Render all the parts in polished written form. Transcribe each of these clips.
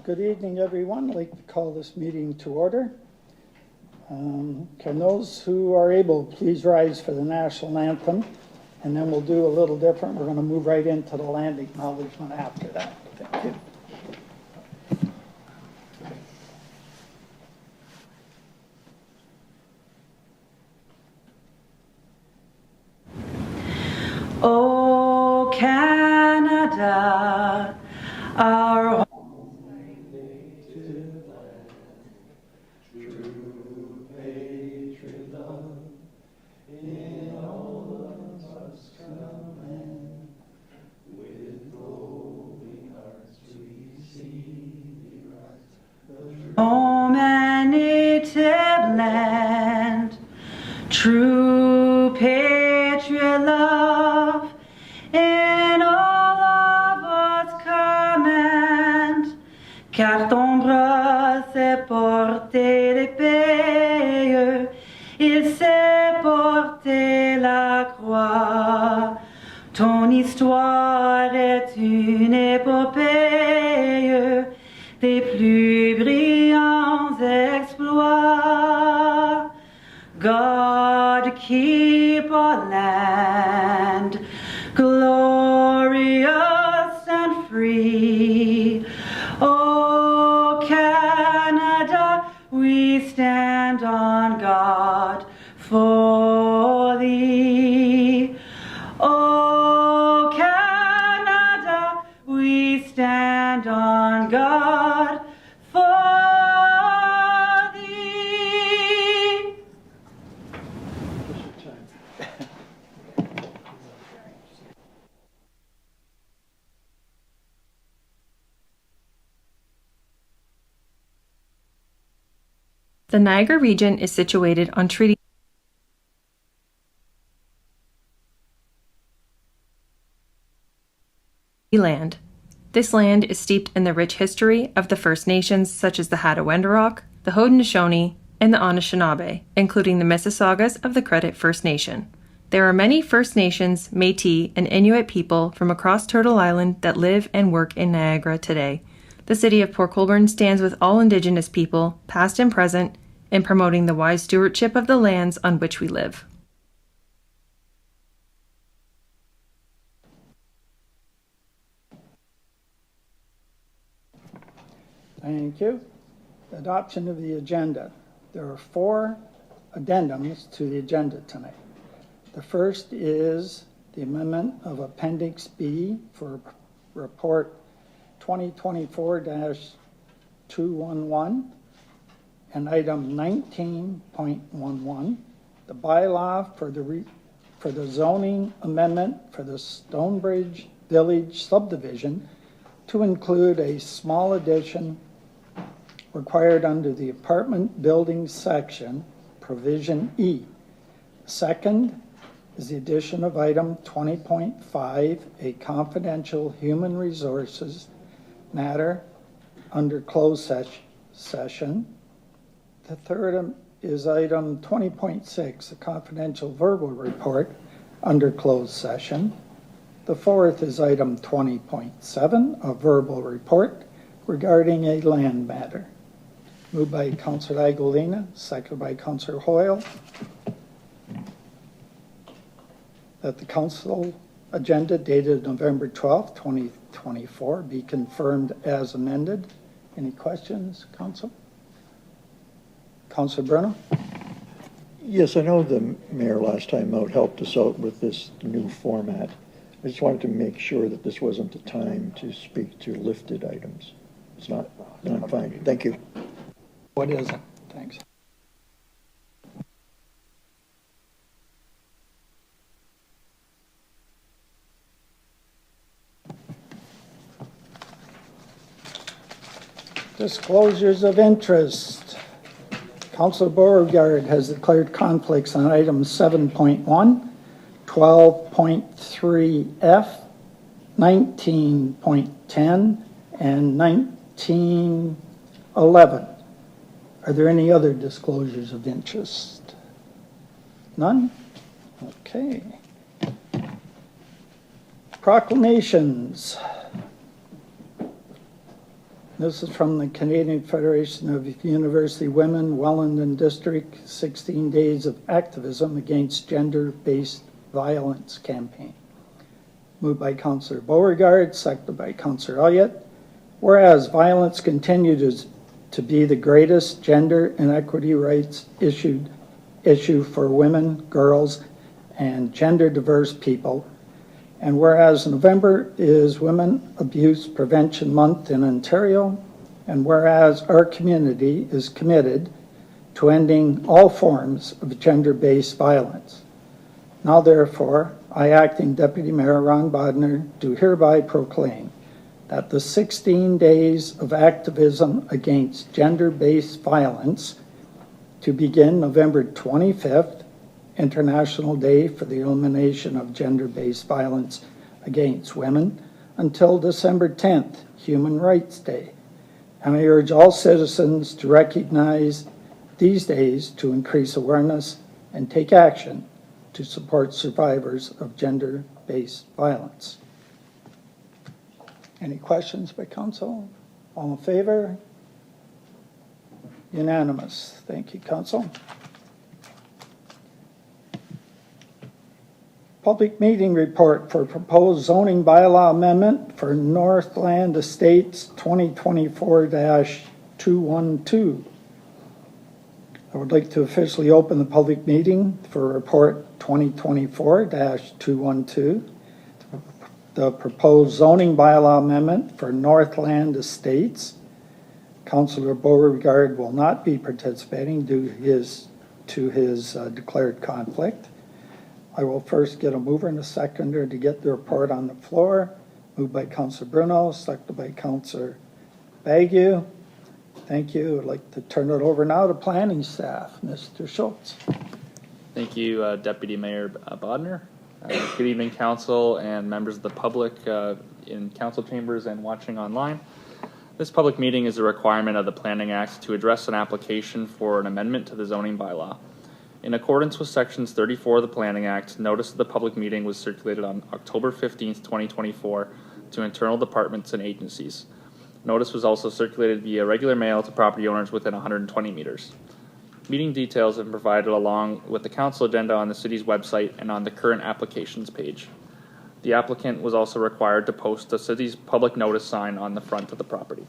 Good evening, everyone. I'd like to call this meeting to order. Can those who are able please rise for the national anthem, and then we'll do a little different. We're going to move right into the land acknowledgement after that. Thank you. Oh, Canada, our home and native land, true patriot love, in all of us command, car ton bras s'est porté l'épée, il s'est porté la croix, ton histoire est une épopée, des plus brillants exploits. God keep our land glorious and free. Oh, Canada, we stand on God for thee. Oh, Canada, we stand on God for thee. The Niagara region is situated on Treaty land. This land is steeped in the rich history of the First Nations such as the Hattaway-Wendourok, the Haudenosaunee, and the Anishinaabe, including the Mississaugas of the Credit First Nation. There are many First Nations, Métis, and Inuit people from across Turtle Island that live and work in Niagara today. The city of Port Colborne stands with all Indigenous people, past and present, in promoting the wise stewardship of the lands on which we live. Thank you. Adoption of the agenda. There are 4 addendums to the agenda tonight. The first is the amendment of Appendix B for Report 2024-211 and item 19.11, the bylaw for the zoning amendment for the Stonebridge Village subdivision to include a small addition required under the apartment building section, provision E. Second is the addition of item 20.5, a confidential human resources matter under closed session. The third is item 20.6, a confidential verbal report under closed session. The fourth is item 20.7, a verbal report regarding a land matter. Moved by Councillor Agolina, seconded by Councillor Hoyle. That the council agenda dated November 12th, 2024 be confirmed as amended. Any questions, Council? Councillor Bruno? Yes, I know the mayor last time out helped us out with this new format. I just wanted to make sure that this wasn't the time to speak to lifted items. It's not? No, I'm fine. Thank you. What is it? Thanks. Disclosures of interest. Councillor Beauregard has declared conflicts on items 7.1, 12.3F, 19.10, and 1911. Are there any other disclosures of interest? None? Okay. Proclamations. This is from the Canadian Federation of University Women, Welland District, 16 Days of Activism Against Gender-Based Violence campaign. Moved by Councillor Beauregard, seconded by Councillor Elliott. Whereas violence continues to be the greatest gender and equity rights issue for women, girls, and gender diverse people, and whereas November is Women Abuse Prevention Month in Ontario, and whereas our community is committed to ending all forms of gender-based violence. Now therefore, I, Acting Deputy Mayor Ron Bodner, do hereby proclaim that the 16 days of activism against gender-based violence to begin November 25th, International Day for the Elimination of Gender-Based Violence Against Women, until December 10th, Human Rights Day. And I urge all citizens to recognize these days to increase awareness and take action to support survivors of gender-based violence. Any questions by council? All in favor? Unanimous. Thank you, council. Public meeting report for proposed zoning bylaw amendment for Northland Estates 2024-212. I would like to officially open the public meeting for report 2024-212. The proposed zoning bylaw amendment for Northland Estates. Councillor Beauregard will not be participating due to his declared conflict. I will first get a mover and a seconder to get the report on the floor. Moved by Councillor Bruno, seconded by Councillor Bagu. Thank you. I'd like to turn it over now to planning staff. Mr. Schultz. Thank you, Deputy Mayor Bodner. Good evening, council and members of the public in council chambers and watching online. This public meeting is a requirement of the Planning Act to address an application for an amendment to the zoning bylaw. In accordance with sections 34 of the Planning Act, notice of the public meeting was circulated on October 15th, 2024 to internal departments and agencies. Notice was also circulated via regular mail to property owners within 120 meters. Meeting details have been provided along with the council agenda on the city's website and on the current applications page. The applicant was also required to post the city's public notice sign on the front of the property.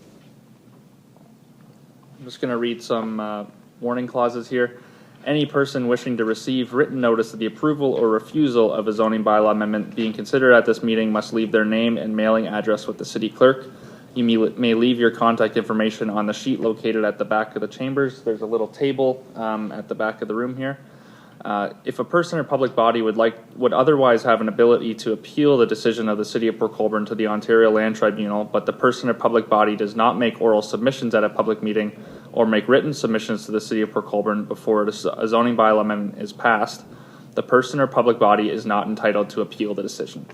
I'm just going to read some warning clauses here. Any person wishing to receive written notice of the approval or refusal of a zoning bylaw amendment being considered at this meeting must leave their name and mailing address with the city clerk. You may leave your contact information on the sheet located at the back of the chambers. There's a little table at the back of the room here. If a person or public body would otherwise have an ability to appeal the decision of the City of Port Colborne to the Ontario Land Tribunal, but the person or public body does not make oral submissions at a public meeting or make written submissions to the City of Port Colborne before a zoning bylaw amendment is passed, the person or public body is not entitled to appeal the decision.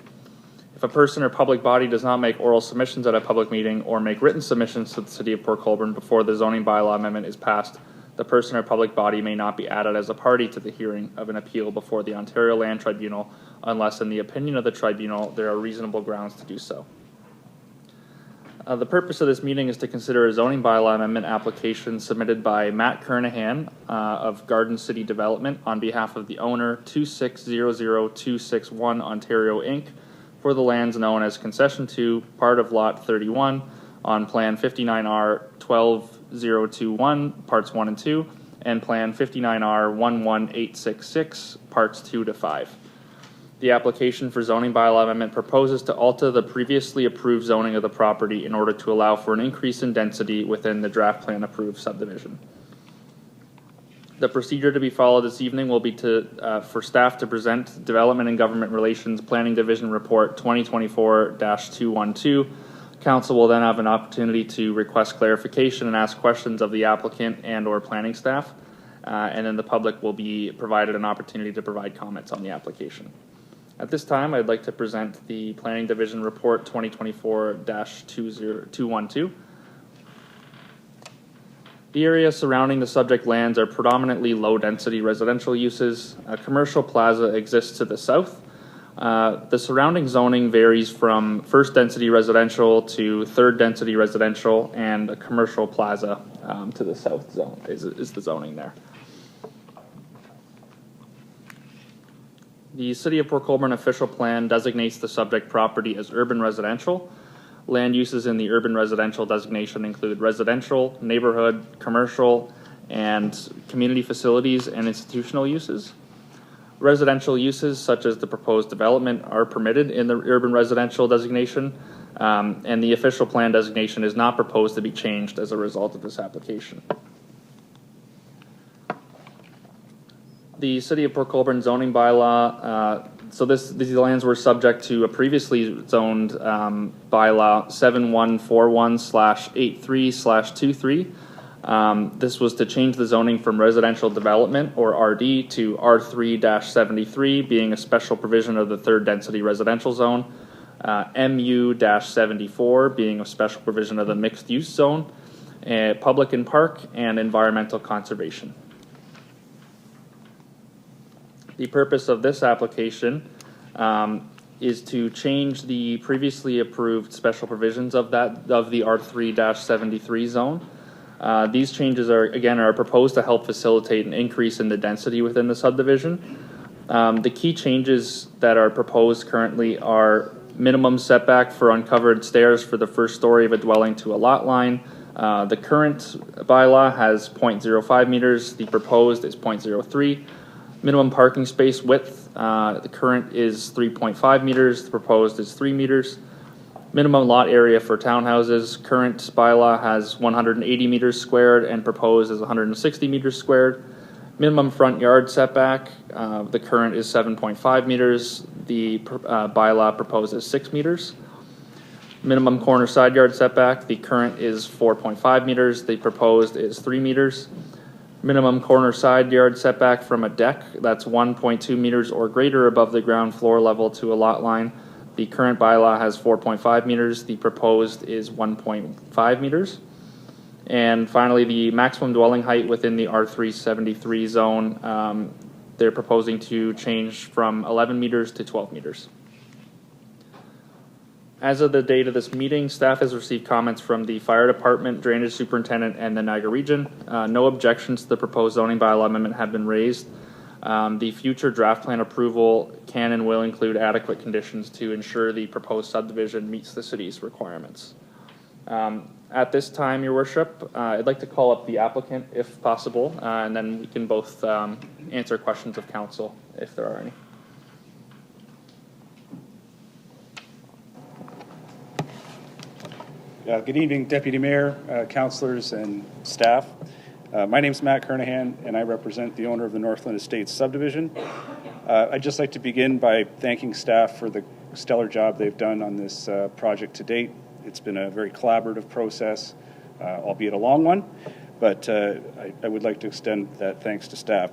If a person or public body does not make oral submissions at a public meeting or make written submissions to the City of Port Colborne before the zoning bylaw amendment is passed, the person or public body may not be added as a party to the hearing of an appeal before the Ontario Land Tribunal unless, in the opinion of the tribunal, there are reasonable grounds to do so. The purpose of this meeting is to consider a zoning bylaw amendment application submitted by Matt Kernahan of Garden City Development on behalf of the owner 2600261 Ontario Inc. for the lands known as Concession 2, part of Lot 31 on Plan 59R 12021, Parts 1 and 2, and Plan 59R 11866, Parts 2 to 5. The application for zoning bylaw amendment proposes to alter the previously approved zoning of the property in order to allow for an increase in density within the draft plan approved subdivision. The procedure to be followed this evening will be for staff to present Development and Government Relations Planning Division Report 2024-212. Council will then have an opportunity to request clarification and ask questions of the applicant and or planning staff, and then the public will be provided an opportunity to provide comments on the application. At this time, I'd like to present the Planning Division Report 2024-212. The areas surrounding the subject lands are predominantly low-density residential uses. A commercial plaza exists to the south, The surrounding zoning varies from first density residential to third density residential and a commercial plaza to the south zone is the zoning there. The City of Port Colborne official plan designates the subject property as urban residential. Land uses in the urban residential designation include residential, neighborhood, commercial, and community facilities and institutional uses. Residential uses such as the proposed development are permitted in the urban residential designation, and the official plan designation is not proposed to be changed as a result of this application. The City of Port Colborne zoning bylaw, so these lands were subject to a previously zoned bylaw 7141/83/23. This was to change the zoning from residential development, or RD, to R3-73, being a special provision of the third density residential zone, MU-74, being a special provision of the mixed use zone, public and park, and environmental conservation. The purpose of this application is to change the previously approved special provisions of the R3-73 zone. These changes are proposed to help facilitate an increase in the density within the subdivision. The key changes that are proposed currently are minimum setback for uncovered stairs for the first story of a dwelling to a lot line. The current bylaw has 0.05 meters. The proposed is 0.03. Minimum parking space width, the current is 3.5 meters, the proposed is 3 meters. Minimum lot area for townhouses, current bylaw has 180 meters squared and proposed is 160 meters squared. Minimum front yard setback, the current is 7.5 meters, the bylaw proposed is 6 meters. Minimum corner side yard setback, the current is 4.5 meters, the proposed is 3 meters. Minimum corner side yard setback from a deck, that's 1.2 meters or greater above the ground floor level to a lot line. The current bylaw has 4.5 meters, the proposed is 1.5 meters. And finally, the maximum dwelling height within the R373 zone, they're proposing to change from 11 meters to 12 meters. As of the date of this meeting, staff has received comments from the fire department, drainage superintendent, and the Niagara region. No objections to the proposed zoning bylaw amendment have been raised. The future draft plan approval can and will include adequate conditions to ensure the proposed subdivision meets the city's requirements. At this time, Your Worship, I'd like to call up the applicant if possible, and then we can both answer questions of council if there are any. Good evening, Deputy Mayor, councillors, and staff. My name is Matt Kernahan, and I represent the owner of the Northland Estates subdivision. I'd just like to begin by thanking staff for the stellar job they've done on this project to date. It's been a very collaborative process, albeit a long one, but I would like to extend that thanks to staff.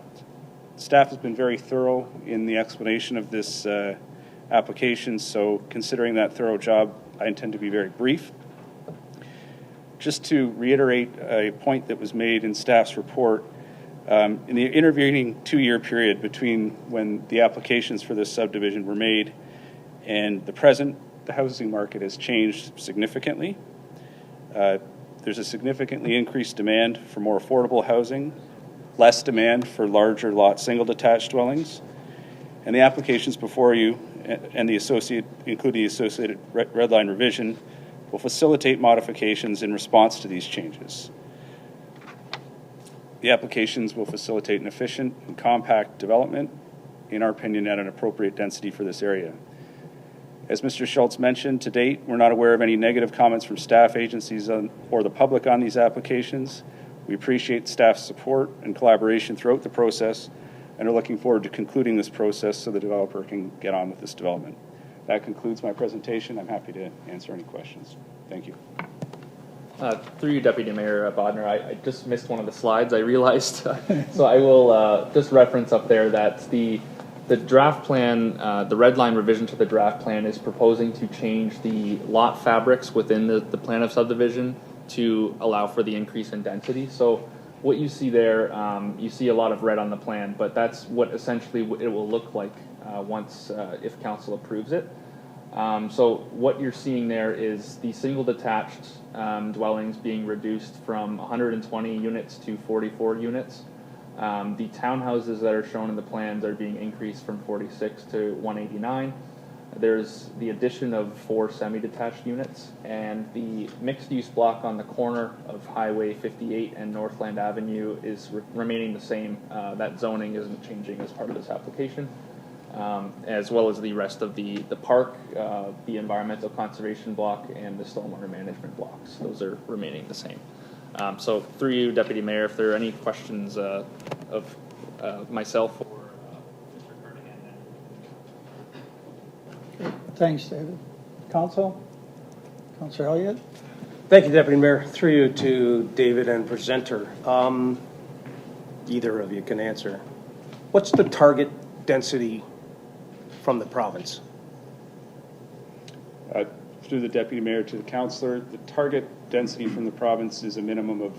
Staff has been very thorough in the explanation of this application, so considering that thorough job, I intend to be very brief. Just to reiterate a point that was made in staff's report, in the intervening 2-year period between when the applications for this subdivision were made and the present, the housing market has changed significantly. There's a significantly increased demand for more affordable housing, less demand for larger lot single detached dwellings, and the applications before you and including the associated red line revision will facilitate modifications in response to these changes. The applications will facilitate an efficient and compact development, in our opinion, at an appropriate density for this area. As Mr. Schultz mentioned, to date, we're not aware of any negative comments from staff agencies or the public on these applications. We appreciate staff's support and collaboration throughout the process and are looking forward to concluding this process so the developer can get on with this development. That concludes my presentation. I'm happy to answer any questions. Thank you. Through you, Deputy Mayor Bodner, I just missed one of the slides, I realized. So I will just reference up there that the draft plan, the red line revision to the draft plan is proposing to change the lot fabrics within the plan of subdivision to allow for the increase in density. So what you see there, you see a lot of red on the plan, but that's what essentially it will look like once if council approves it. So what you're seeing there is the single detached dwellings being reduced from 120 units to 44 units. The townhouses that are shown in the plans are being increased from 46 to 189. There's the addition of 4 semi-detached units, and the mixed-use block on the corner of Highway 58 and Northland Avenue is remaining the same. That zoning isn't changing as part of this application, as well as the rest of the park, the environmental conservation block, and the stormwater management blocks. Those are remaining the same. So through you, Deputy Mayor, if there are any questions of myself or Mr. Carnahan. Thanks, David. Council? Councilor Elliott? Thank you, Deputy Mayor. Through you to David and presenter. Either of you can answer. What's the target density from the province? Through the deputy mayor to the councillor, the target density from the province is a minimum of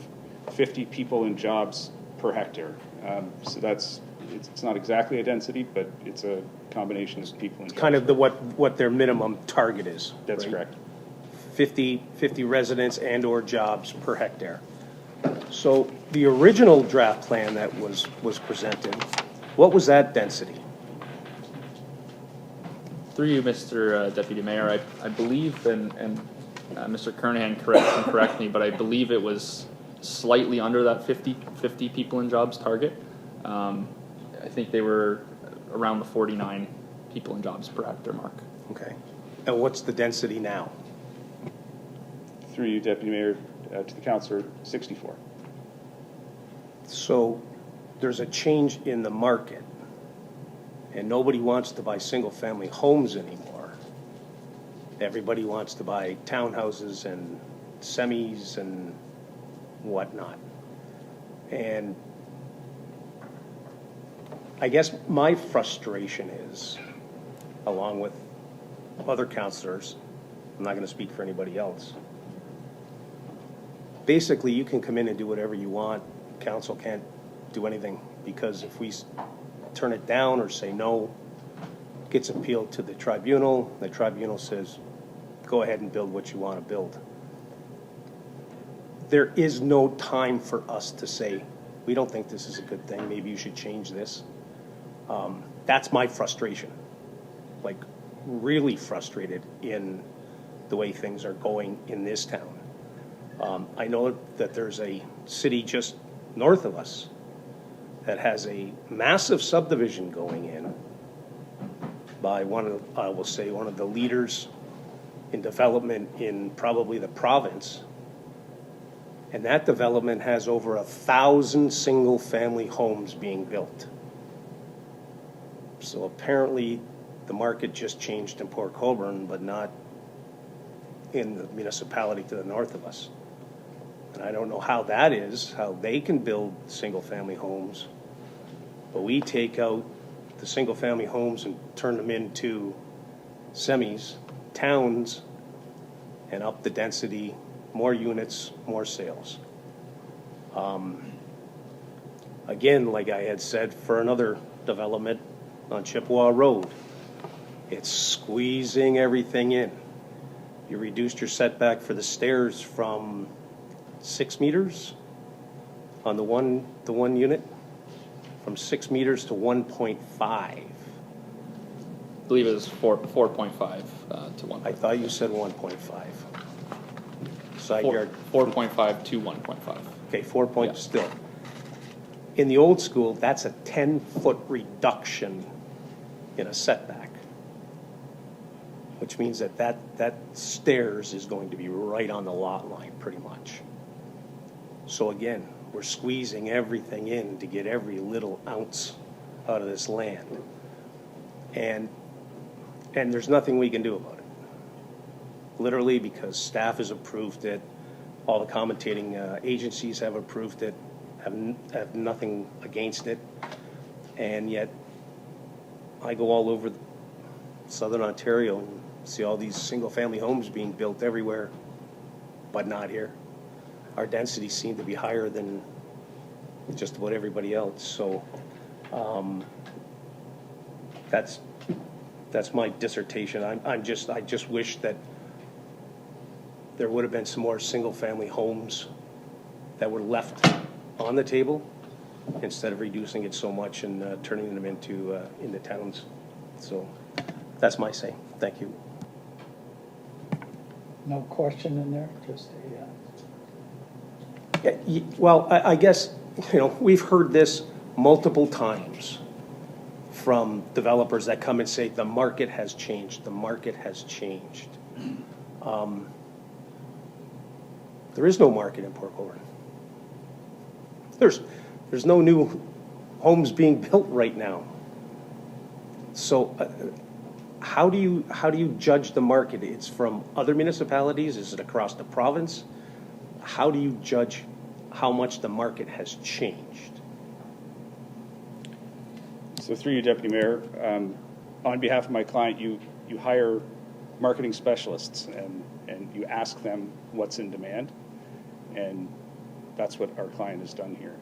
50 people and jobs per hectare. So it's not exactly a density, but it's a combination of people and jobs. Kind of what their minimum target is. That's right? correct. 50 residents and or jobs per hectare. So the original draft plan that was presented, what was that density? Through you, Mr. Deputy Mayor, I believe, and Mr. Kernahan correct me, but I believe it was slightly under that 50 people in jobs target. I think they were around the 49 people in jobs per hectare mark. Okay. And what's the density now? Through you, deputy mayor, to the councillor, 64. So there's a change in the market, and nobody wants to buy single-family homes anymore. Everybody wants to buy townhouses and semis and whatnot. And I guess my frustration is, along with other councillors, I'm not going to speak for anybody else, basically you can come in and do whatever you want. Council can't do anything, because if we turn it down or say no, it gets appealed to the tribunal says go ahead and build what you want to build. There is no time for us to say we don't think this is a good thing, maybe you should change this. That's my frustration, like really frustrated in the way things are going in this town. I know that there's a city just north of us that has a massive subdivision going in by one of the leaders in development in probably the province. And that development has over 1,000 single-family homes being built. So apparently the market just changed in Port Colborne, but not in the municipality to the north of us. And I don't know how that is, how they can build single-family homes, but we take out the single-family homes and turn them into semis, towns, and up the density, more units, more sales. Again, like I had said, for another development on Chippewa Road, it's squeezing everything in. You reduced your setback for the stairs from 6 meters on the one unit, from 6 meters to 1.5. I believe it was 4.5 to 1. I thought you said 1.5. Side yard. 4.5 to 1.5. Okay, 4 points Yeah. still. In the old school, that's a 10-foot reduction in a setback, which means that stairs is going to be right on the lot line, pretty much. So again, we're squeezing everything in to get every little ounce out of this land. And there's nothing we can do about it. Literally, because staff has approved it, all the commentating agencies have approved it, have nothing against it, and yet I go all over southern Ontario and see all these single-family homes being built everywhere, but not here. Our densities seem to be higher than just about everybody else. So that's That's my dissertation. I just wish that there would have been some more single-family homes that were left on the table instead of reducing it so much and turning them into towns. So that's my say. Thank you. No question in there, just a, Well, I guess, we've heard this multiple times from developers that come and say, the market has changed, the market has changed. There is no market in Port Colborne. There's no new homes being built right now. So how do you judge the market? It's from other municipalities? Is it across the province? How do you judge how much the market has changed? So through you, Deputy Mayor, on behalf of my client, you hire marketing specialists and you ask them what's in demand, and that's what our client has done here.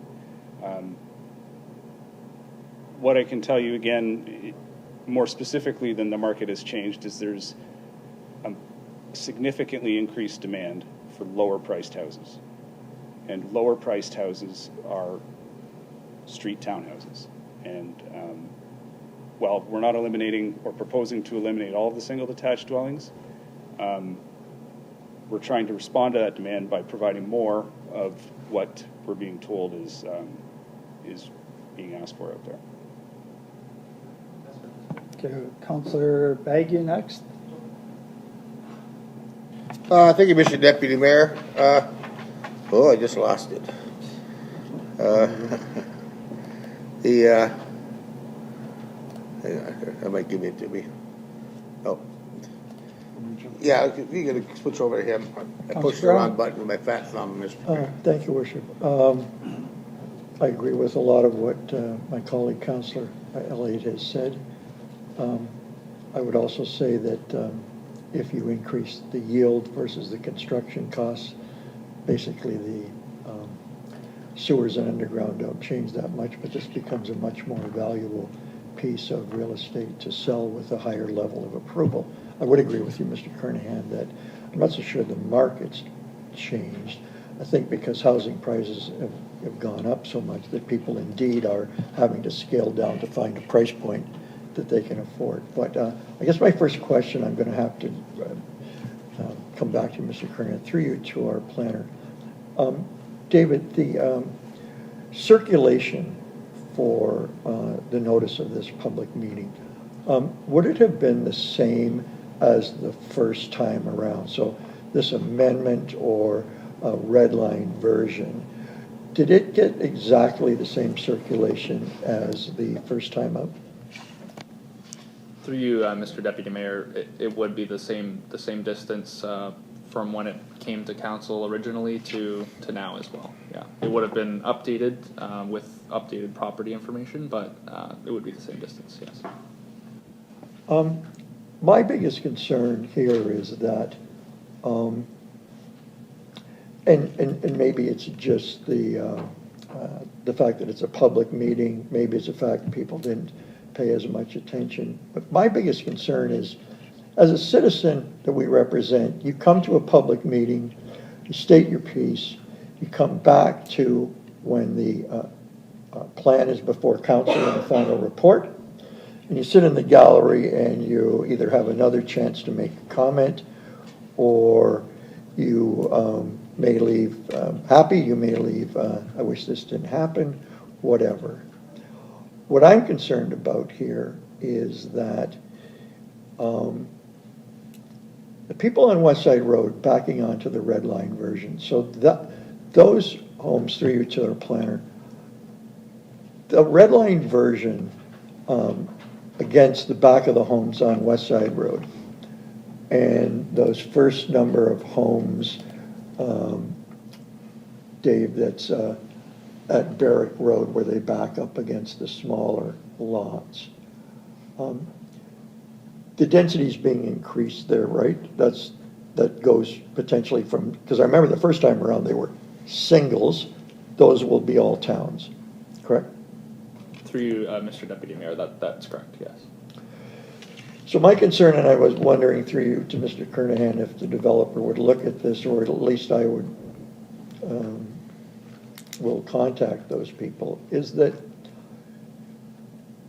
What I can tell you again, more specifically than the market has changed, is there's a significantly increased demand for lower priced houses. And lower priced houses are street townhouses. And while we're not eliminating or proposing to eliminate all of the single detached dwellings, we're trying to respond to that demand by providing more of what we're being told is being asked for out there. okay, Councillor Baggy next. Thank you, Mr. Deputy Mayor. I just lost it. I might give it to me. Oh. Yeah, you got to switch over to him. I pushed the wrong button with my fat thumb, Mr. Mayor. Thank you, Worship. I agree with a lot of what my colleague, Councillor Elliott, has said. I would also say that if you increase the yield versus the construction costs, basically the sewers and underground don't change that much, but this becomes a much more valuable piece of real estate to sell with a higher level of approval. I would agree with you, Mr. Kernahan, that I'm not so sure the market's changed. I think because housing prices have gone up so much that people indeed are having to scale down to find a price point that they can afford. But I guess my first question, I'm going to have to come back to you, Mr. Kernahan, through you to our planner. David, the circulation for the notice of this public meeting, would it have been the same as the first time around? So this amendment or red line version, did it get exactly the same circulation as the first time out? Through you, Mr. Deputy Mayor, it would be the same distance from when it came to council originally to now as well. Yeah, it would have been updated with updated property information, but it would be the same distance. Yes. My biggest concern here is that, and maybe it's just the fact that it's a public meeting. Maybe it's the fact that people didn't pay as much attention. But my biggest concern is, as a citizen that we represent, you come to a public meeting, you state your piece, you come back to when the plan is before council and the final report, and you sit in the gallery and you either have another chance to make a comment, or you may leave happy, you may leave, I wish this didn't happen, whatever. What I'm concerned about here is that the people on West Side Road backing onto the red line version, so those homes, through your utility planner, the red line version against the back of the homes on West Side Road, and those first number of homes, Dave, that's at Barrack Road where they back up against the smaller lots. The density is being increased there, right? That goes potentially from, because I remember the first time around they were singles. Those will be all towns, correct? Through you, Mr. Deputy Mayor, that's correct. Yes. So my concern, and I was wondering through you to Mr. Kernahan, if the developer would look at this, or at least I would, will contact those people, is that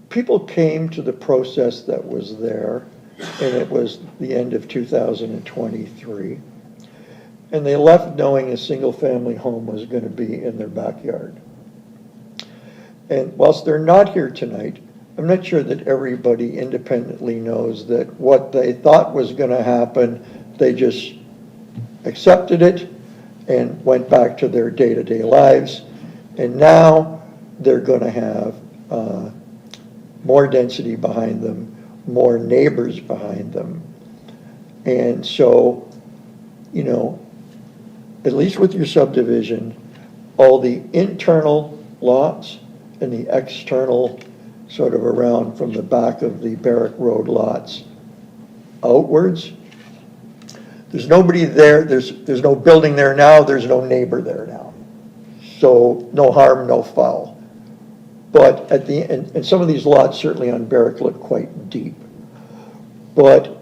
people came to the process that was there, and it was the end of 2023, and they left knowing a single-family home was going to be in their backyard. And whilst they're not here tonight, I'm not sure that everybody independently knows that what they thought was going to happen, they just accepted it and went back to their day-to-day lives. And now they're going to have more density behind them, more neighbors behind them. And so, you know, at least with your subdivision, all the internal lots and the external sort of around from the back of the Barrack Road lots outwards, there's nobody there, there's no building there now, there's no neighbor there now. So no harm, no foul. But at the end, and some of these lots certainly on Barrack look quite deep. But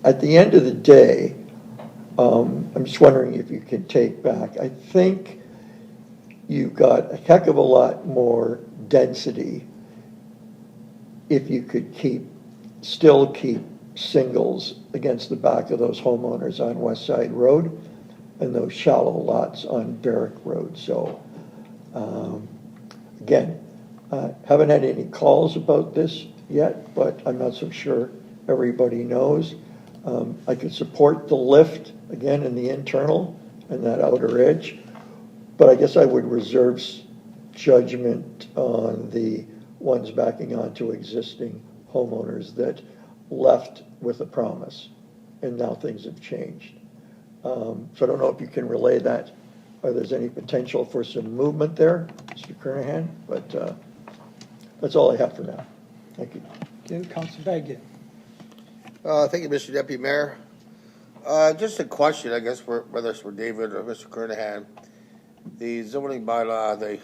at the end of the day, I'm just wondering if you can take back, I think you've got a heck of a lot more density if you could still keep singles against the back of those homeowners on West Side Road and those shallow lots on Barrack Road. So, again, haven't had any calls about this yet, but I'm not so sure everybody knows. I could support the lift, again, in the internal and that outer edge, but I guess I would reserve judgment on the ones backing onto existing homeowners that left with a promise, and now things have changed. So I don't know if you can relay that, or there's any potential for some movement there, Mr. Kernahan, but that's all I have for now. Thank you. Okay, Councilor Baggett. Thank you, Mr. Deputy Mayor. Just a question, I guess, whether it's for David or Mr. Kernahan. The zoning bylaw, the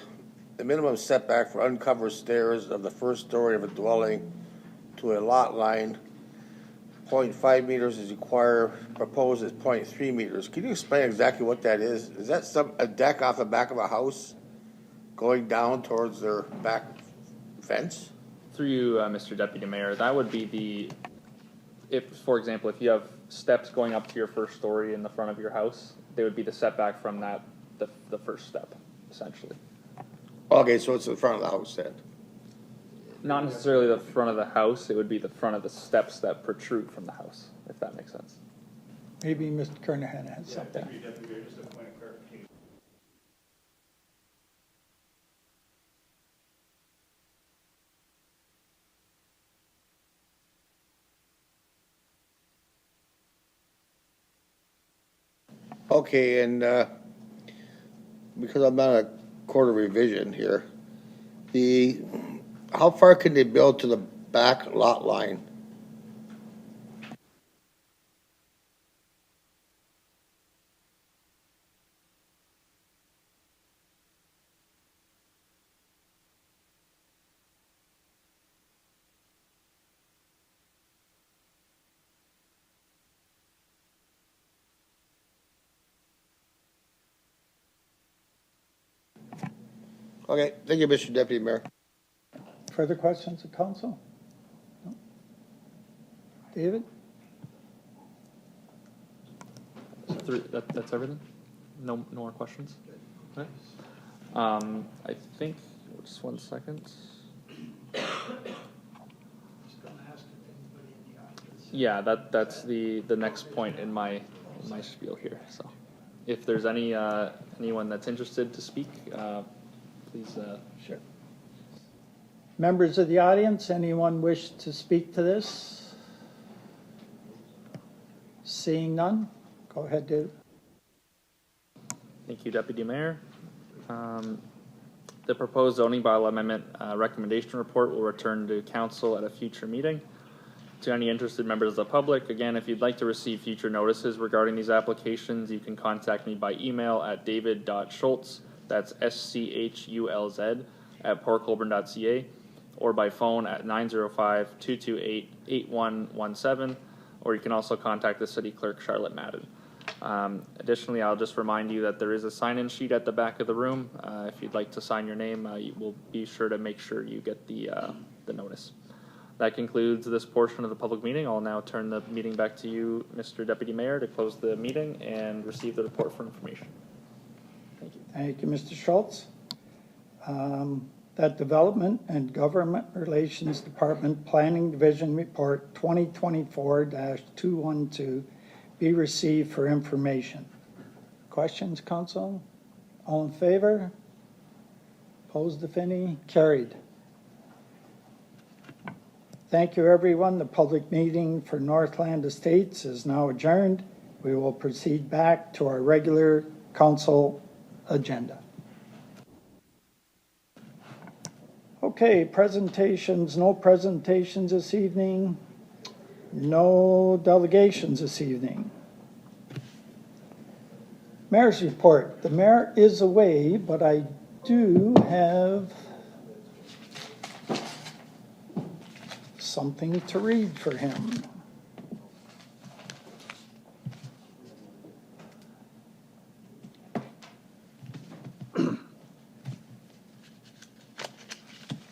minimum setback for uncovered stairs of the first story of a dwelling to a lot line, 0.5 meters is required, proposed is 0.3 meters. Can you explain exactly what that is? Is that a deck off the back of a house going down towards their back fence? Through you, Mr. Deputy Mayor, that would be for example, if you have steps going up to your first story in the front of your house, they would be the setback from that, the first step, essentially. Okay, so it's in front of the house then? Not necessarily the front of the house, it would be the front of the steps that protrude from the house, if that makes sense. Maybe Mr. Kernahan has something. Just a point of clarification. Okay, and because I'm on a quarter revision here, how far can they build to the back lot line? Okay, thank you, Mr. Deputy Mayor. Further questions of council? No? David? That's everything? No more questions? Okay. I think, just one second. Yeah, that's the next point in my spiel here. So, if there's anyone that's interested to speak, please. Sure. Members of the audience, anyone wish to speak to this? Seeing none, go ahead, David. Thank you, Deputy Mayor. The proposed zoning bylaw amendment recommendation report will return to council at a future meeting. To any interested members of the public, again, if you'd like to receive future notices regarding these applications, you can contact me by email at david.schultz, that's schulz, at portcolborne.ca, or by phone at 905-228-8117, or you can also contact the city clerk, Charlotte Madden. Additionally, I'll just remind you that there is a sign-in sheet at the back of the room. If you'd like to sign your name, you will be sure to make sure you get the notice. That concludes this portion of the public meeting. I'll now turn the meeting back to you, Mr. Deputy Mayor, to close the meeting and receive the report for information. Thank you. Thank you, Mr. Schultz. That Development and Government Relations Department Planning Division Report 2024-212 be received for information. Questions, Council? All in favor? Opposed, if any? Carried. Thank you, everyone. The public meeting for Northland Estates is now adjourned. We will proceed back to our regular council agenda. Okay, presentations. No presentations this evening. No delegations this evening. Mayor's report. The mayor is away, but I do have something to read for him.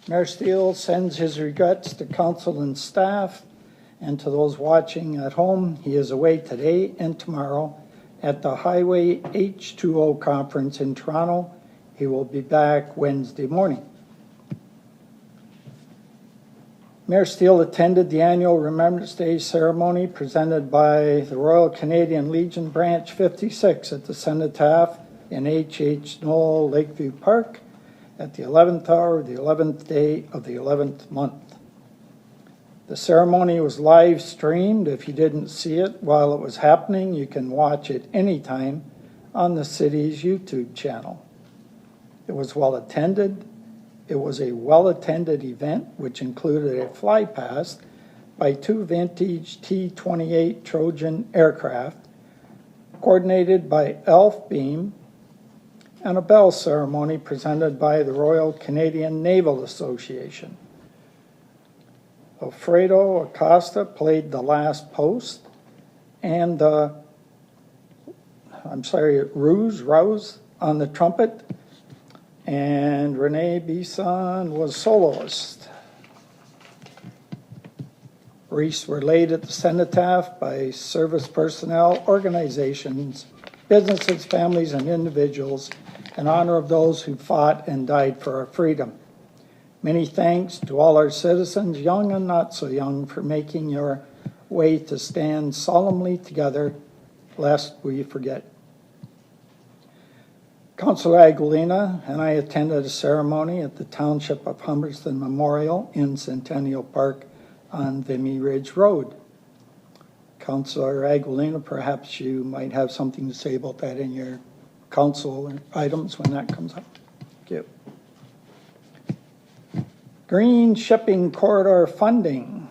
Mayor Steele sends his regrets to council and staff, and to those watching at home. He is away today and tomorrow at the Highway H2O conference in Toronto. He will be back Wednesday morning. Mayor Steele attended the annual Remembrance Day ceremony presented by the Royal Canadian Legion Branch 56 at the Cenotaph in H.H. Knoll, Lakeview Park at the 11th hour of the 11th day of the 11th month. The ceremony was live streamed. If you didn't see it while it was happening, you can watch it anytime on the city's YouTube channel. It was well attended. It was a well-attended event, which included a fly past by 2 vintage T-28 Trojan aircraft, coordinated by Elf Beam, and a bell ceremony presented by the Royal Canadian Naval Association. Alfredo Acosta played the last post, and Rouse on the trumpet, and Renee Bisson was soloist. Wreaths were laid at the cenotaph by service personnel, organizations, businesses, families, and individuals in honor of those who fought and died for our freedom. Many thanks to all our citizens, young and not so young, for making your way to stand solemnly together, lest we forget. Councillor Aguilina and I attended a ceremony at the Township of Humberston Memorial in Centennial Park on Vimy Ridge Road. Councillor Aguilina, perhaps you might have something to say about that in your council items when that comes up. Thank you. Green Shipping Corridor funding.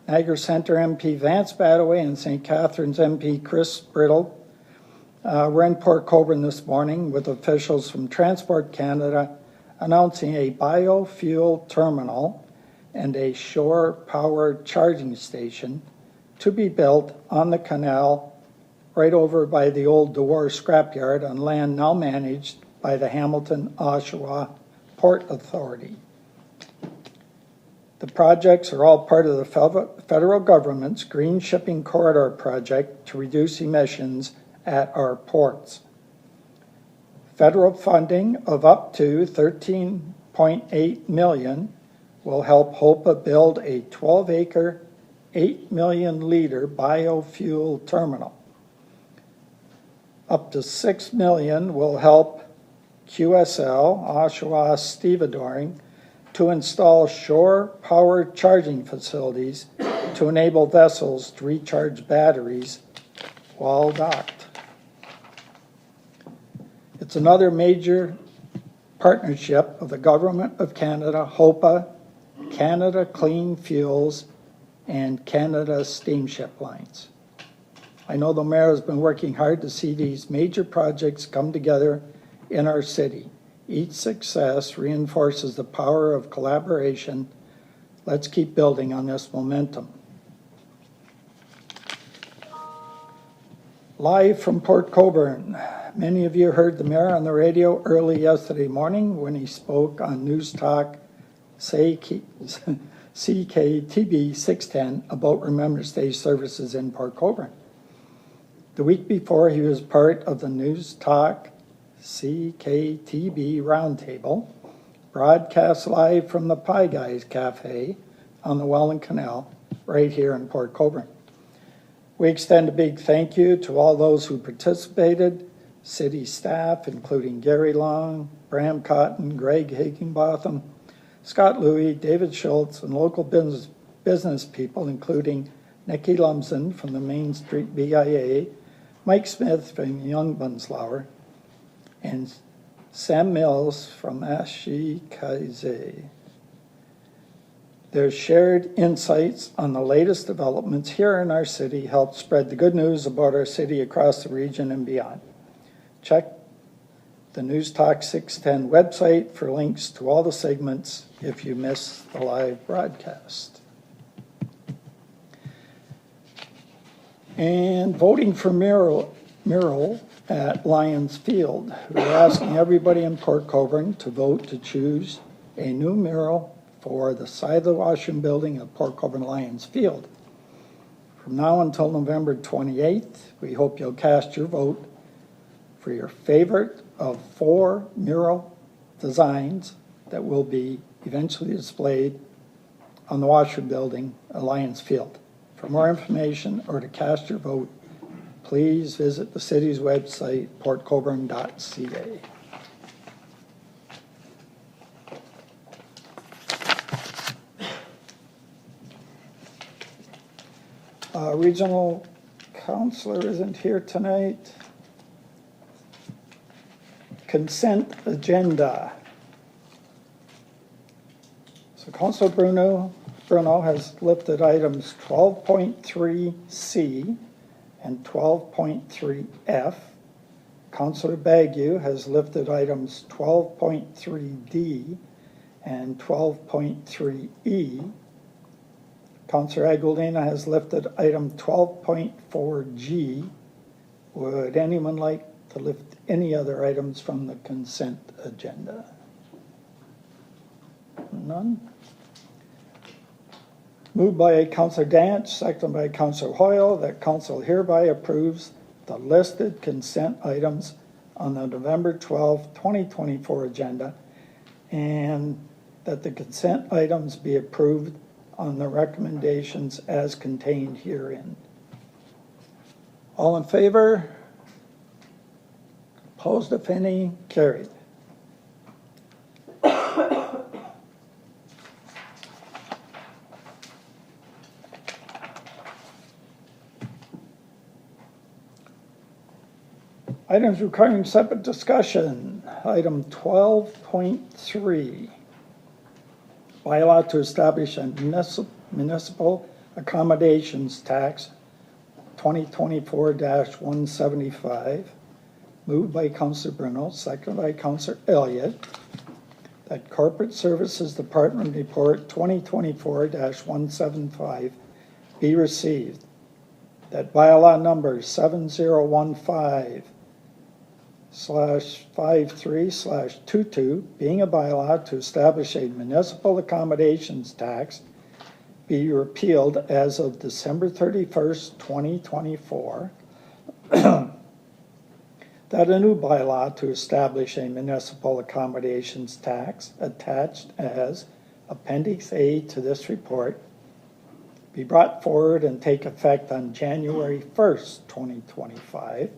Niagara Centre MP Vance Badaway and St. Catharines MP Chris Brittle were in Port Colborne this morning with officials from Transport Canada announcing a biofuel terminal and a shore power charging station to be built on the canal right over by the old Dewar scrapyard on land now managed by the Hamilton-Oshawa Port Authority. The projects are all part of the federal government's Green Shipping Corridor project to reduce emissions at our ports. Federal funding of up to $13.8 million will help HOPA build a 12-acre, 8 million liter biofuel terminal. Up to $6 million will help QSL, Oshawa Stevedoring, to install shore power charging facilities to enable vessels to recharge batteries while docked. It's another major partnership of the Government of Canada, HOPA, Canada Clean Fuels, and Canada Steamship Lines. I know the mayor has been working hard to see these major projects come together in our city. Each success reinforces the power of collaboration. Let's keep building on this momentum. Live from Port Colborne, many of you heard the mayor on the radio early yesterday morning when he spoke on News Talk CKTB 610 about Remembrance Day services in Port Colborne. The week before, he was part of the News Talk CKTB Roundtable, broadcast live from the Pie Guys Cafe on the Welland Canal, right here in Port Colborne. We extend a big thank you to all those who participated, city staff, including Gary Long, Bram Cotton, Greg Higginbotham, Scott Louie, David Schultz, and local business people, including Nikki Lumsden from the Main Street BIA, Mike Smith from Young Bunslauer, and Sam Mills from Ashikaze. Their shared insights on the latest developments here in our city help spread the good news about our city across the region and beyond. Check the News Talk 610 website for links to all the segments if you missed the live broadcast. And voting for mural at Lions Field. We're asking everybody in Port Colborne to vote to choose a new mural for the side of the washroom building at Port Colborne Lions Field. From now until November 28th, we hope you'll cast your vote for your favorite of 4 mural designs that will be eventually displayed on the washroom building at Lions Field. For more information or to cast your vote, please visit the city's website, portcolborne.ca. Regional councilor isn't here tonight. Consent agenda. So Councilor Bruno has lifted items 12.3C and 12.3F. Councilor Bagu has lifted items 12.3D and 12.3E. Councilor Aguilina has lifted item 12.4G. Would anyone like to lift any other items from the consent agenda? None? Moved by Councilor Dance, seconded by Councilor Hoyle, that council hereby approves the listed consent items on the November 12, 2024 agenda, and that the consent items be approved on the recommendations as contained herein. All in favor? Opposed, if any? Carried. Items requiring separate discussion. Item 12.3. Bylaw to establish a municipal accommodations tax, 2024-175. Moved by Councilor Bruno, seconded by Councilor Elliott, that Corporate Services Department Report 2024-175 be received. That bylaw number 7015/53/22, being a bylaw to establish a municipal accommodations tax, be repealed as of December 31st, 2024. That a new bylaw to establish a municipal accommodations tax attached as Appendix A to this report be brought forward and take effect on January 1st, 2025.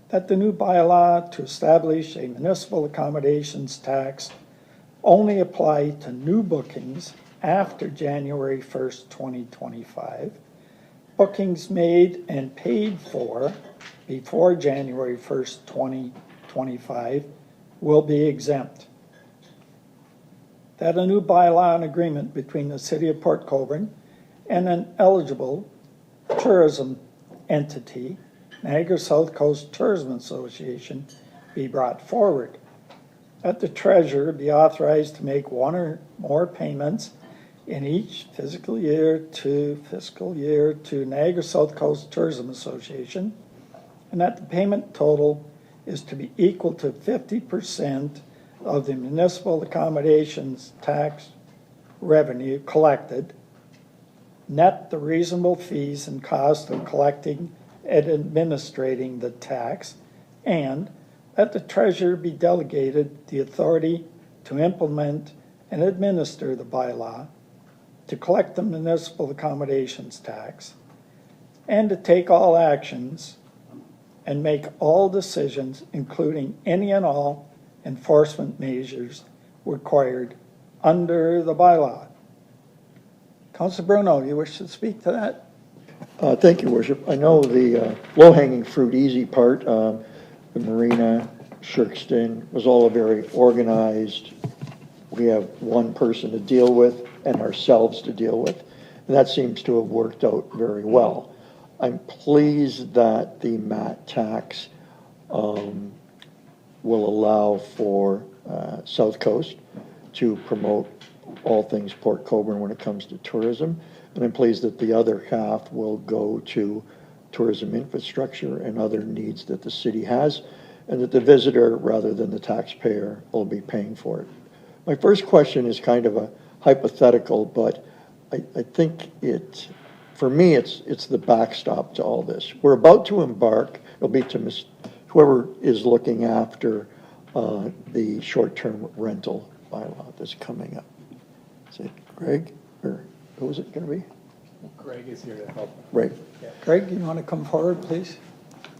That the new bylaw to establish a municipal accommodations tax only apply to new bookings after January 1st, 2025. Bookings made and paid for before January 1st, 2025 will be exempt. That a new bylaw and agreement between the City of Port Colborne and an eligible tourism entity, Niagara South Coast Tourism Association, be brought forward. that the treasurer be authorized to make one or more payments in each fiscal year to Niagara South Coast Tourism Association, and that the payment total is to be equal to 50% of the municipal accommodations tax revenue collected, net the reasonable fees and cost of collecting and administrating the tax, and that the treasurer be delegated the authority to implement and administer the bylaw, to collect the municipal accommodations tax, and to take all actions and make all decisions, including any and all enforcement measures required under the bylaw. Councilor Bruno, you wish to speak to that? Thank you, Worship. I know the low-hanging fruit, easy part, the marina, Shirkston, was all very organized. We have one person to deal with and ourselves to deal with, and that seems to have worked out very well. I'm pleased that the MAT tax will allow for South Coast to promote all things Port Colborne when it comes to tourism. And I'm pleased that the other half will go to tourism infrastructure and other needs that the city has, and that the visitor, rather than the taxpayer, will be paying for it. My first question is kind of a hypothetical, but I think for me, it's the backstop to all this. We're about to embark, it'll be to whoever is looking after the short-term rental bylaw that's coming up. Is it Greg, or who is it going to be? Greg is here to help. Right. Greg, you want to come forward, please?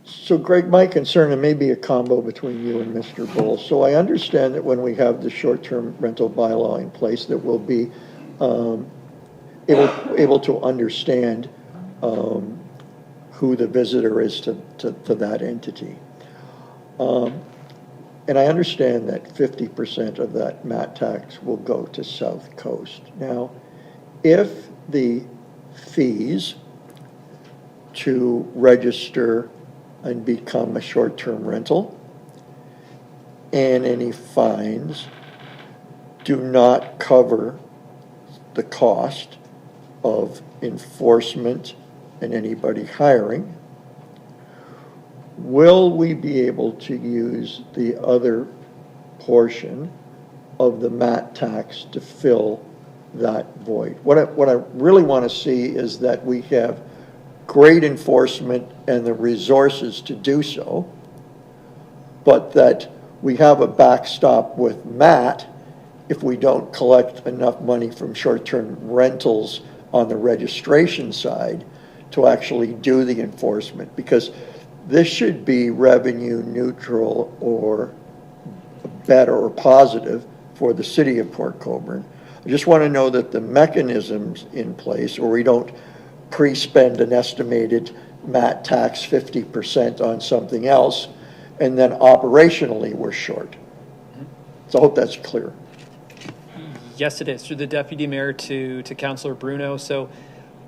So Greg, my concern, and maybe a combo between you and Mr. Bull. So I understand that when we have the short-term rental bylaw in place, that we'll be able to understand who the visitor is to that entity. And I understand that 50% of that MAT tax will go to South Coast. Now, if the fees to register and become a short-term rental and any fines do not cover the cost of enforcement and anybody hiring, will we be able to use the other portion of the MAT tax to fill that void? What I really want to see is that we have great enforcement and the resources to do so, but that we have a backstop with MAT if we don't collect enough money from short-term rentals on the registration side to actually do the enforcement, because this should be revenue neutral or better or positive for the city of Port Colborne. I just want to know that the mechanisms in place, or we don't pre-spend an estimated MAT tax 50% on something else, and then operationally we're short. So I hope that's clear. Yes, it is. Through the Deputy Mayor to Councillor Bruno. So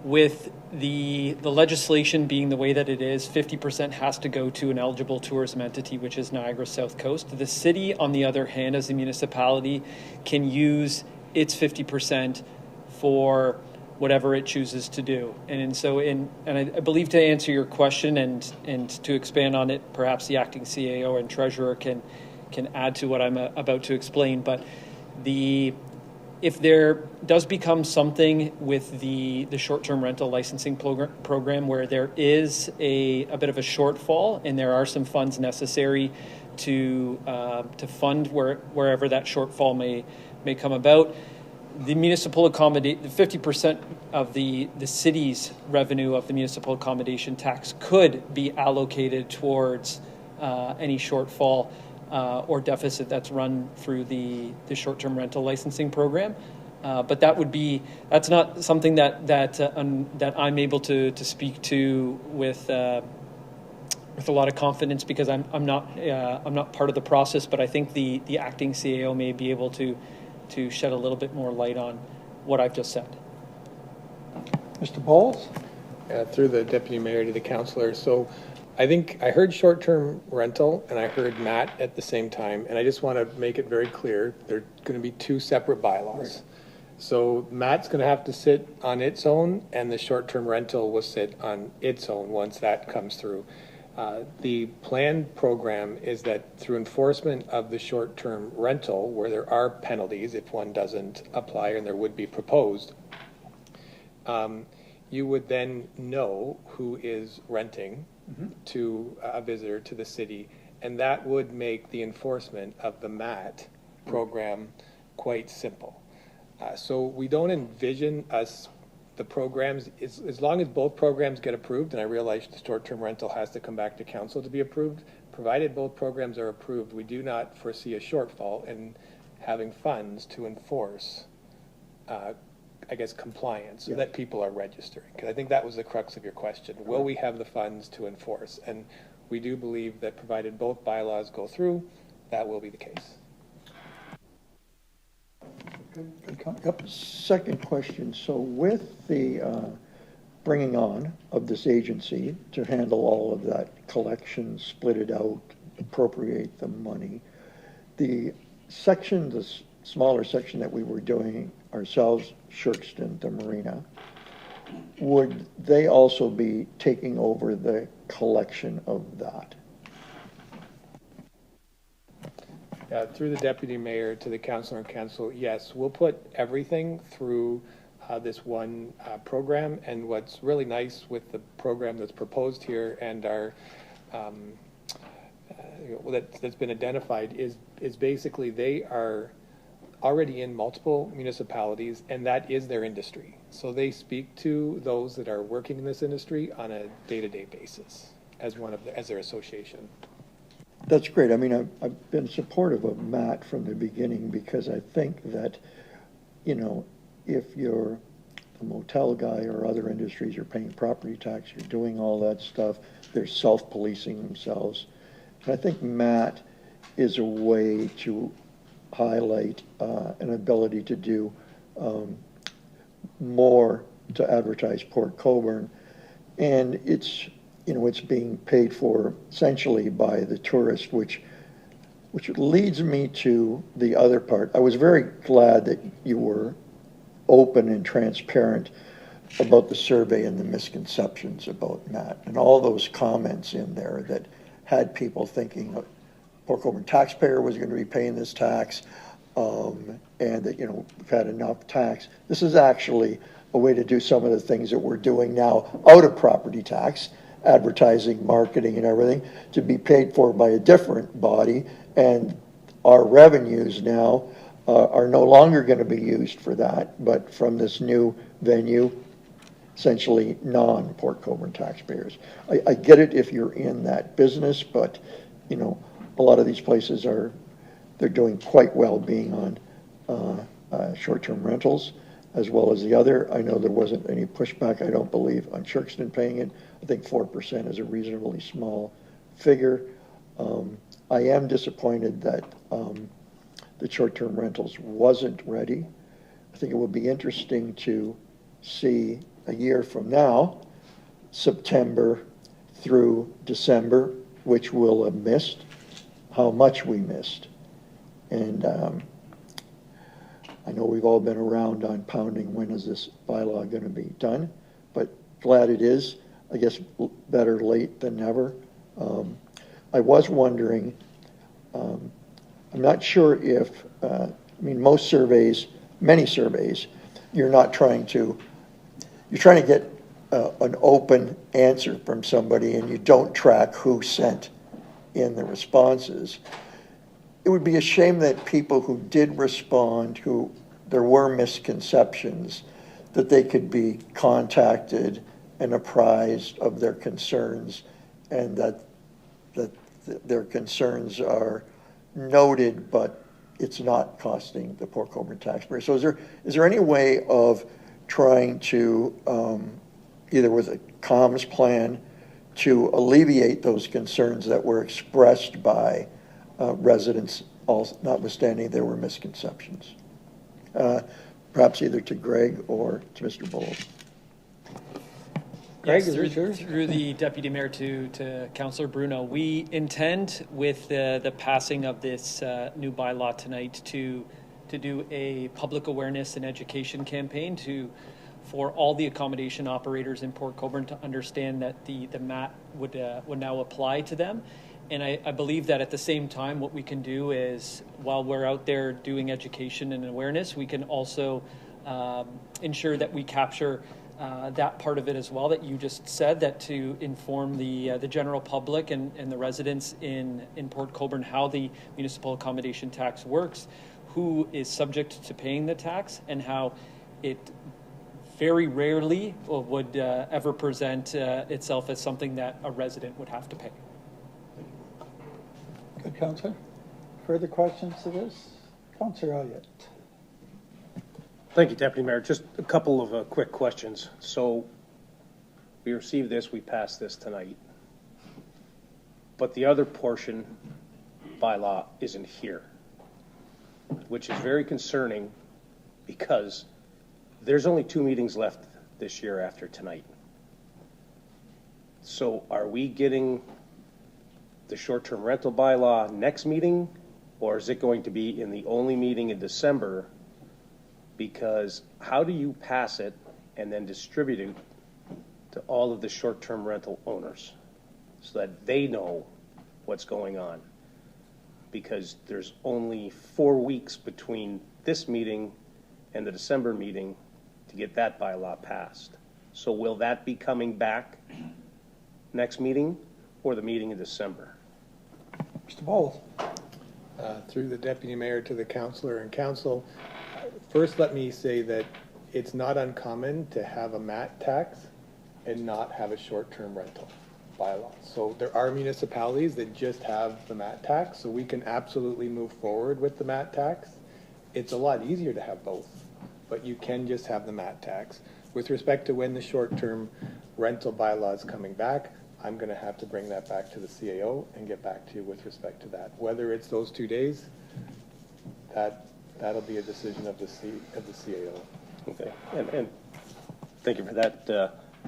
with the legislation being the way that it is, 50% has to go to an eligible tourism entity, which is Niagara South Coast. The city, on the other hand, as a municipality, can use its 50% for whatever it chooses to do. And so I believe, to answer your question and to expand on it, perhaps the acting CAO and treasurer can add to what I'm about to explain. But if there does become something with the short-term rental licensing program where there is a bit of a shortfall and there are some funds necessary to fund wherever that shortfall may come about, the municipal 50% of the city's revenue of the municipal accommodation tax could be allocated towards any shortfall or deficit that's run through the short-term rental licensing program. But that's not something that I'm able to speak to with a lot of confidence, because I'm not part of the process. But I think the acting CAO may be able to shed a little bit more light on what I've just said. Mr. Bowles? Through the Deputy Mayor to the Councillor. So I think I heard short-term rental and I heard Matt at the same time, and I just want to make it very clear, they're going to be two separate bylaws. So Matt's going to have to sit on its own, and the short-term rental will sit on its own once that comes through. The planned program is that through enforcement of the short-term rental, where there are penalties if one doesn't apply, and there would be proposed, you would then know who is renting to a visitor to the city, and that would make the enforcement of the MAT program quite simple. So we don't envision the programs, as long as both programs get approved, and I realize the short-term rental has to come back to council to be approved, provided both programs are approved, we do not foresee a shortfall in having funds to enforce I guess, compliance, so that people are registering. Because I think that was the crux of your question. Will we have the funds to enforce? And we do believe that provided both bylaws go through, that will be the case. Yep. Second question. So with the bringing on of this agency to handle all of that collection, split it out, appropriate the money, the section, the smaller section that we were doing ourselves, Shirkston, the marina, would they also be taking over the collection of that? Through the deputy mayor to the councilor and council, yes, we'll put everything through this one program. And what's really nice with the program that's proposed here and our that's been identified is basically they are already in multiple municipalities, and that is their industry. So they speak to those that are working in this industry on a day-to-day basis as as their association. That's great. I mean, I've been supportive of Matt from the beginning because I think that, you know, if you're a motel guy or other industries, you're paying property tax, you're doing all that stuff, they're self-policing themselves. And I think Matt is a way to highlight an ability to do more to advertise Port Colborne. And it's, you know, it's being paid for essentially by the tourist, which leads me to the other part. I was very glad that you were open and transparent about the survey and the misconceptions about Matt and all those comments in there that had people thinking Port Colborne taxpayer was going to be paying this tax, and that, you know, we've had enough tax. This is actually a way to do some of the things that we're doing now out of property tax, advertising, marketing, and everything, to be paid for by a different body, and our revenues now are no longer going to be used for that, but from this new venue, essentially non-Port Colborne taxpayers. I get it if you're in that business, but, you know, a lot of these places they're doing quite well being on short-term rentals as well as the other. I know there wasn't any pushback, I don't believe, on Shirkston paying it. I think 4% is a reasonably small figure. I am disappointed that the short-term rentals wasn't ready. I think it would be interesting to see a year from now, September through December, which we'll have missed, how much we missed. And I know we've all been around on pounding when is this bylaw going to be done, but glad it is. I guess better late than never. I was wondering, I'm not sure if, I mean, most surveys, many surveys, you're trying to get an open answer from somebody and you don't track who sent in the responses. It would be a shame that people who did respond, who there were misconceptions, that they could be contacted and apprised of their concerns, and that their concerns are noted, but it's not costing the Port Colborne taxpayer. So is there any way of trying to, either with a comms plan, to alleviate those concerns that were expressed by residents, notwithstanding there were misconceptions? Perhaps either to Greg or to Mr. Bowles. Greg, Yes, is this yours? through the Deputy Mayor to Councillor Bruno, we intend with the passing of this new bylaw tonight to do a public awareness and education campaign for all the accommodation operators in Port Colborne to understand that the MAT would now apply to them. And I believe that at the same time, what we can do is, while we're out there doing education and awareness, we can also ensure that we capture that part of it as well that you just said, that to inform the general public and the residents in Port Colborne how the municipal accommodation tax works, who is subject to paying the tax, and how it very rarely would ever present itself as something that a resident would have to pay. Good, Councillor. Further questions to this? Councillor Elliott. Thank you, Deputy Mayor. Just a couple of quick questions. So we received this, we passed this tonight, but the other portion bylaw isn't here, which is very concerning because there's only 2 meetings left this year after tonight. So are we getting the short-term rental bylaw next meeting, or is it going to be in the only meeting in December? Because how do you pass it and then distribute it to all of the short-term rental owners so that they know what's going on? Because there's only 4 weeks between this meeting and the December meeting to get that bylaw passed. So will that be coming back next meeting or the meeting in December? Mr. Bowles. Through the Deputy Mayor to the Councillor and Council, first let me say that it's not uncommon to have a MAT tax and not have a short-term rental bylaw. So there are municipalities that just have the MAT tax, so we can absolutely move forward with the MAT tax. It's a lot easier to have both, but you can just have the MAT tax. With respect to when the short-term rental bylaw is coming back, I'm going to have to bring that back to the CAO and get back to you with respect to that. Whether it's those 2 days, that'll be a decision of the CAO. Okay, and thank you for that,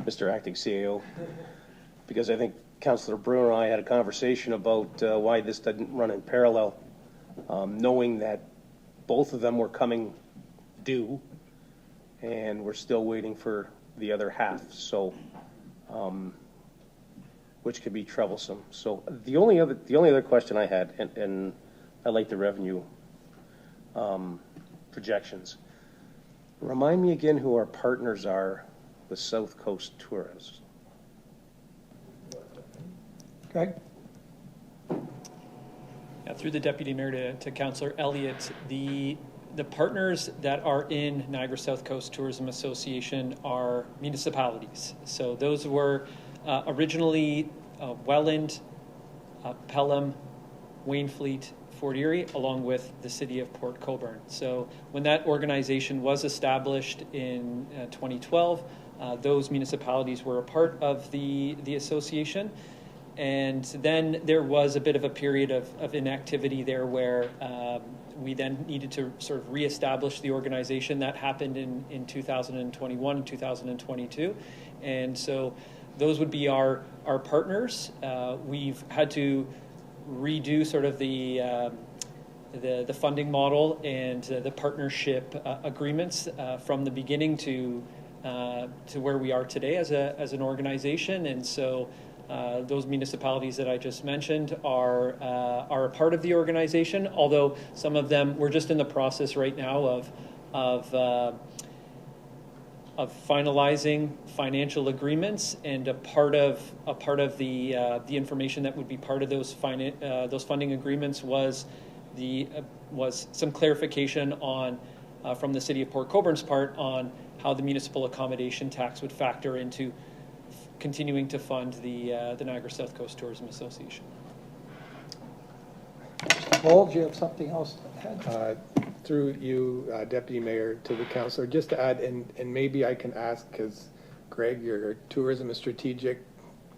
Mr. Acting CAO, because I think Councillor Bruno and I had a conversation about why this didn't run in parallel, knowing that both of them were coming due, and we're still waiting for the other half. So, which could be troublesome. So the only other question I had, and I like the revenue projections. Remind me again who our partners are with South Coast Tourists. Greg. Yeah, through the Deputy Mayor to Councillor Elliott, the partners that are in Niagara South Coast Tourism Association are municipalities. So those were originally Welland, Pelham, Waynfleet, Fort Erie, along with the city of Port Colborne. So when that organization was established in 2012, those municipalities were a part of the association. And then there was a bit of a period of inactivity there where we then needed to sort of reestablish the organization. That happened in 2021 and 2022. And so those would be our partners. We've had to redo sort of the funding model and the partnership agreements from the beginning to where we are today as an organization. And so those municipalities that I just mentioned are a part of the organization, although some of them, we're just in the process right now of finalizing financial agreements, and a part of the information that would be part of those funding agreements was some clarification on from the city of Port Colborne's part on how the municipal accommodation tax would factor into continuing to fund the Niagara South Coast Tourism Association. Mr. Bowles, do you have something else to add? Through you, Deputy Mayor, to the Councillor, just to add, and maybe I can ask, because Greg, you're a tourism and strategic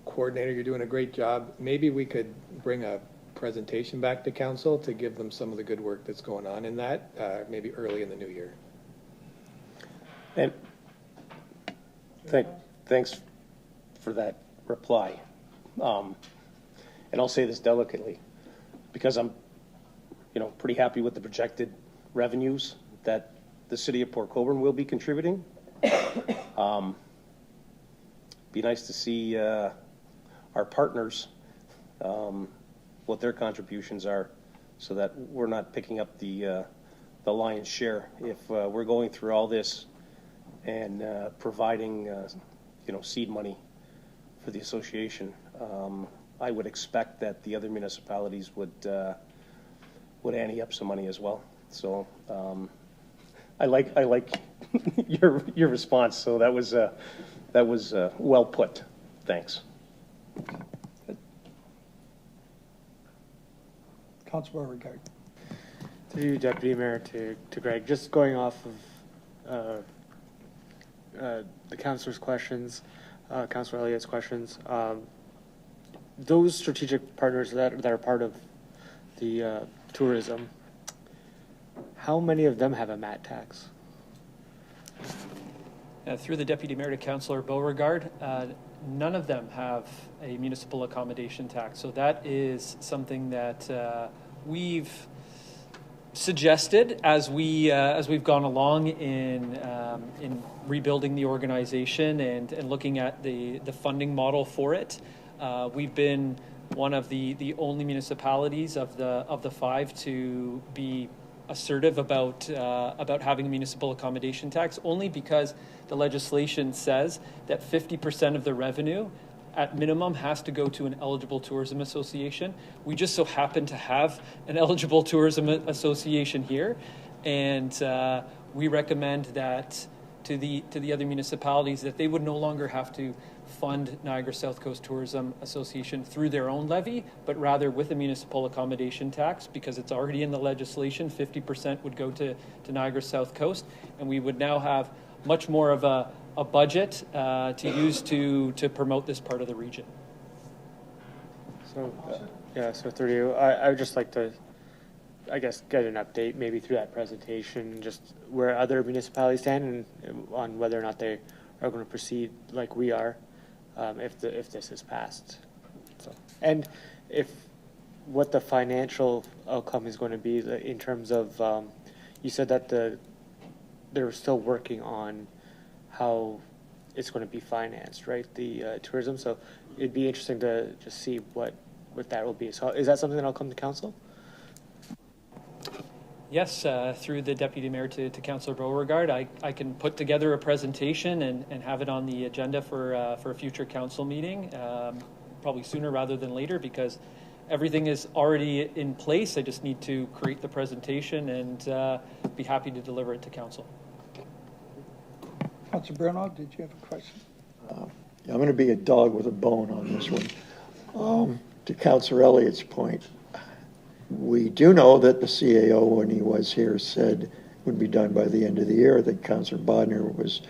coordinator, you're doing a great job. Maybe we could bring a presentation back to Council to give them some of the good work that's going on in that, maybe early in the new year. And for that reply. And I'll say this delicately, because I'm, pretty happy with the projected revenues that the city of Port Colborne will be contributing. Be nice to see our partners, what their contributions are, so that we're not picking up the lion's share. If we're going through all this and providing, seed money for the association, I would expect that the other municipalities would ante up some money as well. So I like your response. So that was well put. Thanks. Councilor Beauregard. To you, Deputy Mayor, to Greg, just going off of the councilor's questions, Councilor Elliott's questions, those strategic partners that are part of the tourism, how many of them have a MAT tax? Through the Deputy Mayor to Councillor Beauregard, none of them have a municipal accommodation tax. So that is something that we've suggested as we've gone along in rebuilding the organization and looking at the funding model for it. We've been one of the only municipalities of the five to be assertive about having a municipal accommodation tax, only because the legislation says that 50% of the revenue at minimum has to go to an eligible tourism association. We just so happen to have an eligible tourism association here, and we recommend that to the other municipalities that they would no longer have to fund Niagara South Coast Tourism Association through their own levy, but rather with a municipal accommodation tax, because it's already in the legislation. 50% would go to Niagara South Coast, and we would now have much more of a budget to use to promote this part of the region. So, so through you, I would just like to, I guess, get an update maybe through that presentation, just where other municipalities stand and on whether or not they are going to proceed like we are, if this is passed. So, and if what the financial outcome is going to be in terms of, you said that they're still working on how it's going to be financed, right? The tourism. So it'd be interesting to just see what that will be. So is that something that'll come to council? Yes, through the Deputy Mayor to Councillor Beauregard, I can put together a presentation and have it on the agenda for a future council meeting, probably sooner rather than later, because everything is already in place. I just need to create the presentation and be happy to deliver it to council. Councilor Bruno, did you have a question? I'm going to be a dog with a bone on this one. To Councillor Elliott's point, we do know that the CAO, when he was here, said it would be done by the end of the year. I think Councillor Bodner was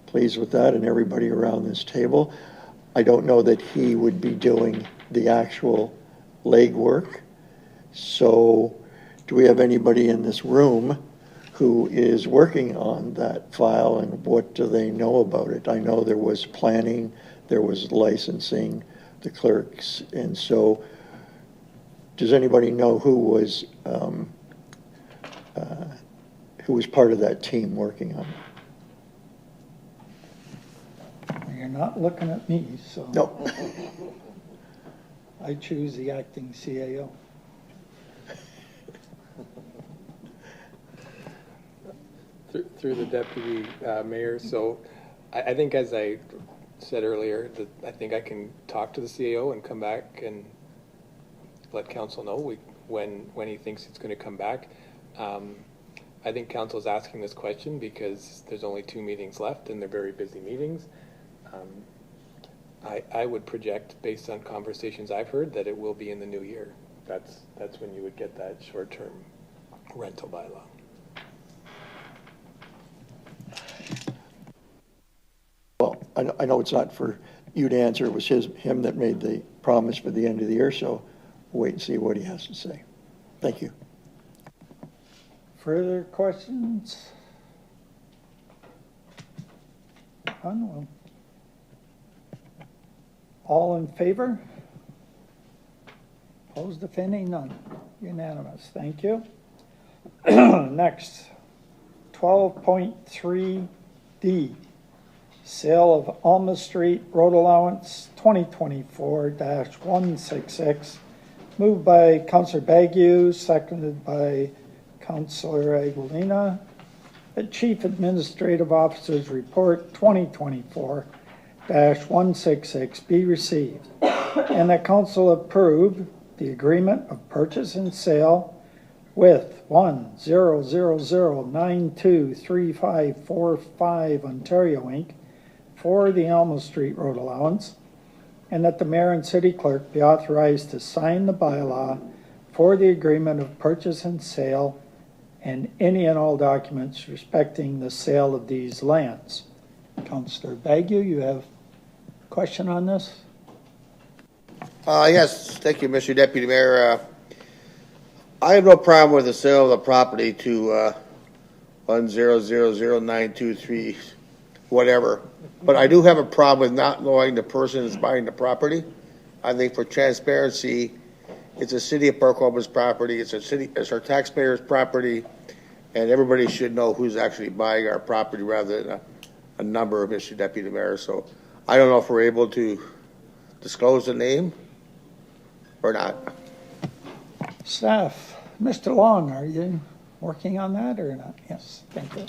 pleased with that, and everybody around this table. I don't know that he would be doing the actual legwork. So do we have anybody in this room who is working on that file, and what do they know about it? I know there was planning, there was licensing, the clerks, and so does anybody know who was part of that team working on it? You're not looking at me, so. No. I choose the acting CAO. Through the Deputy Mayor. So I think, as I said earlier, that I think I can talk to the CAO and come back and let council know when he thinks it's going to come back. I think council is asking this question because there's only 2 meetings left and they're very busy meetings. I would project, based on conversations I've heard, that it will be in the new year. That's when you would get that short-term rental bylaw. Well, I know it's not for you to answer. It was him that made the promise for the end of the year, so we'll wait and see what he has to say. Thank you. Further questions? None? Well, All in favor? Opposed, if any, none. Unanimous, thank you. Next, 12.3D, sale of Alma Street Road Allowance 2024-166, moved by Councillor Bagu, seconded by Councillor Aguilina. The Chief Administrative Officer's Report 2024-166 be received, and that Council approve the agreement of purchase and sale with 100923545 Ontario Inc. for the Alma Street Road Allowance, and that the Mayor and City Clerk be authorized to sign the bylaw for the agreement of purchase and sale and any and all documents respecting the sale of these lands. Councillor Bagu, you have a question on this? Yes, thank you, Mr. Deputy Mayor. I have no problem with the sale of the property to 1000923, whatever. But I do have a problem with not knowing the person that's buying the property. I think for transparency, it's a city of Port Colborne's property. It's our taxpayers' property, and everybody should know who's actually buying our property rather than a number, Mr. Deputy Mayor. So I don't know if we're able to disclose the name or not. Staff, Mr. Long, are you working on that or not? Yes, thank you.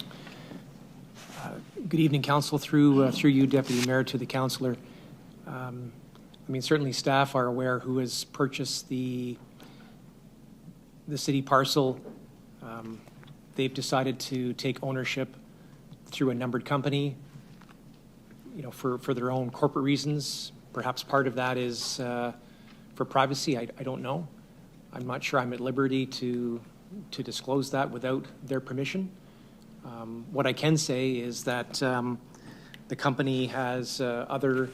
Good evening, Council. Through you, Deputy Mayor, to the Councillor. I mean, certainly staff are aware who has purchased the city parcel. They've decided to take ownership through a numbered company, you know, for their own corporate reasons. Perhaps part of that is for privacy. I don't know. I'm not sure I'm at liberty to disclose that without their permission. What I can say is that the company has other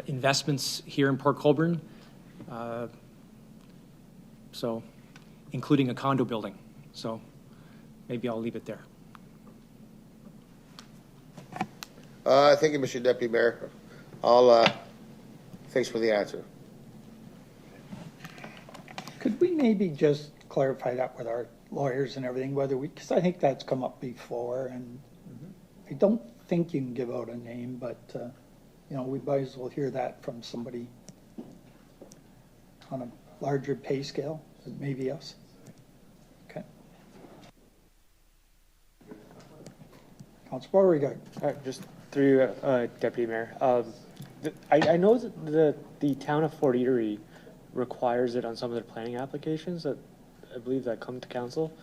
investments here in Port Colborne, so including a condo building. So maybe I'll leave it there. Thank you, Mr. Deputy Mayor. Thanks for the answer. Could we maybe just clarify that with our lawyers and everything, whether because I think that's come up before, and I don't think you can give out a name, but you know, we might as well hear that from somebody on a larger pay scale, maybe us. Okay. Councilor Beauregard. Just through Deputy Mayor. I know that the town of Fort Erie requires it on some of their planning applications that I believe that come to council,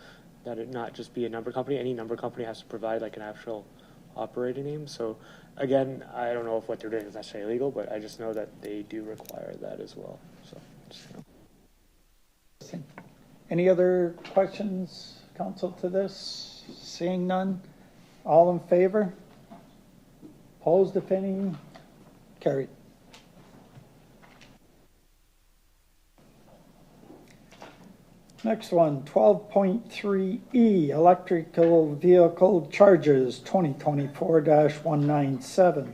that it not just be a number company. Any number company has to provide like an actual operating name. So again, I don't know if what they're doing is necessarily illegal, but I just know that they do require that as well. So just, you know. Any other questions, council, to this? Seeing none, all in favor? Opposed, if any? Carried. Next one, 12.3E, electrical vehicle charges 2024-197.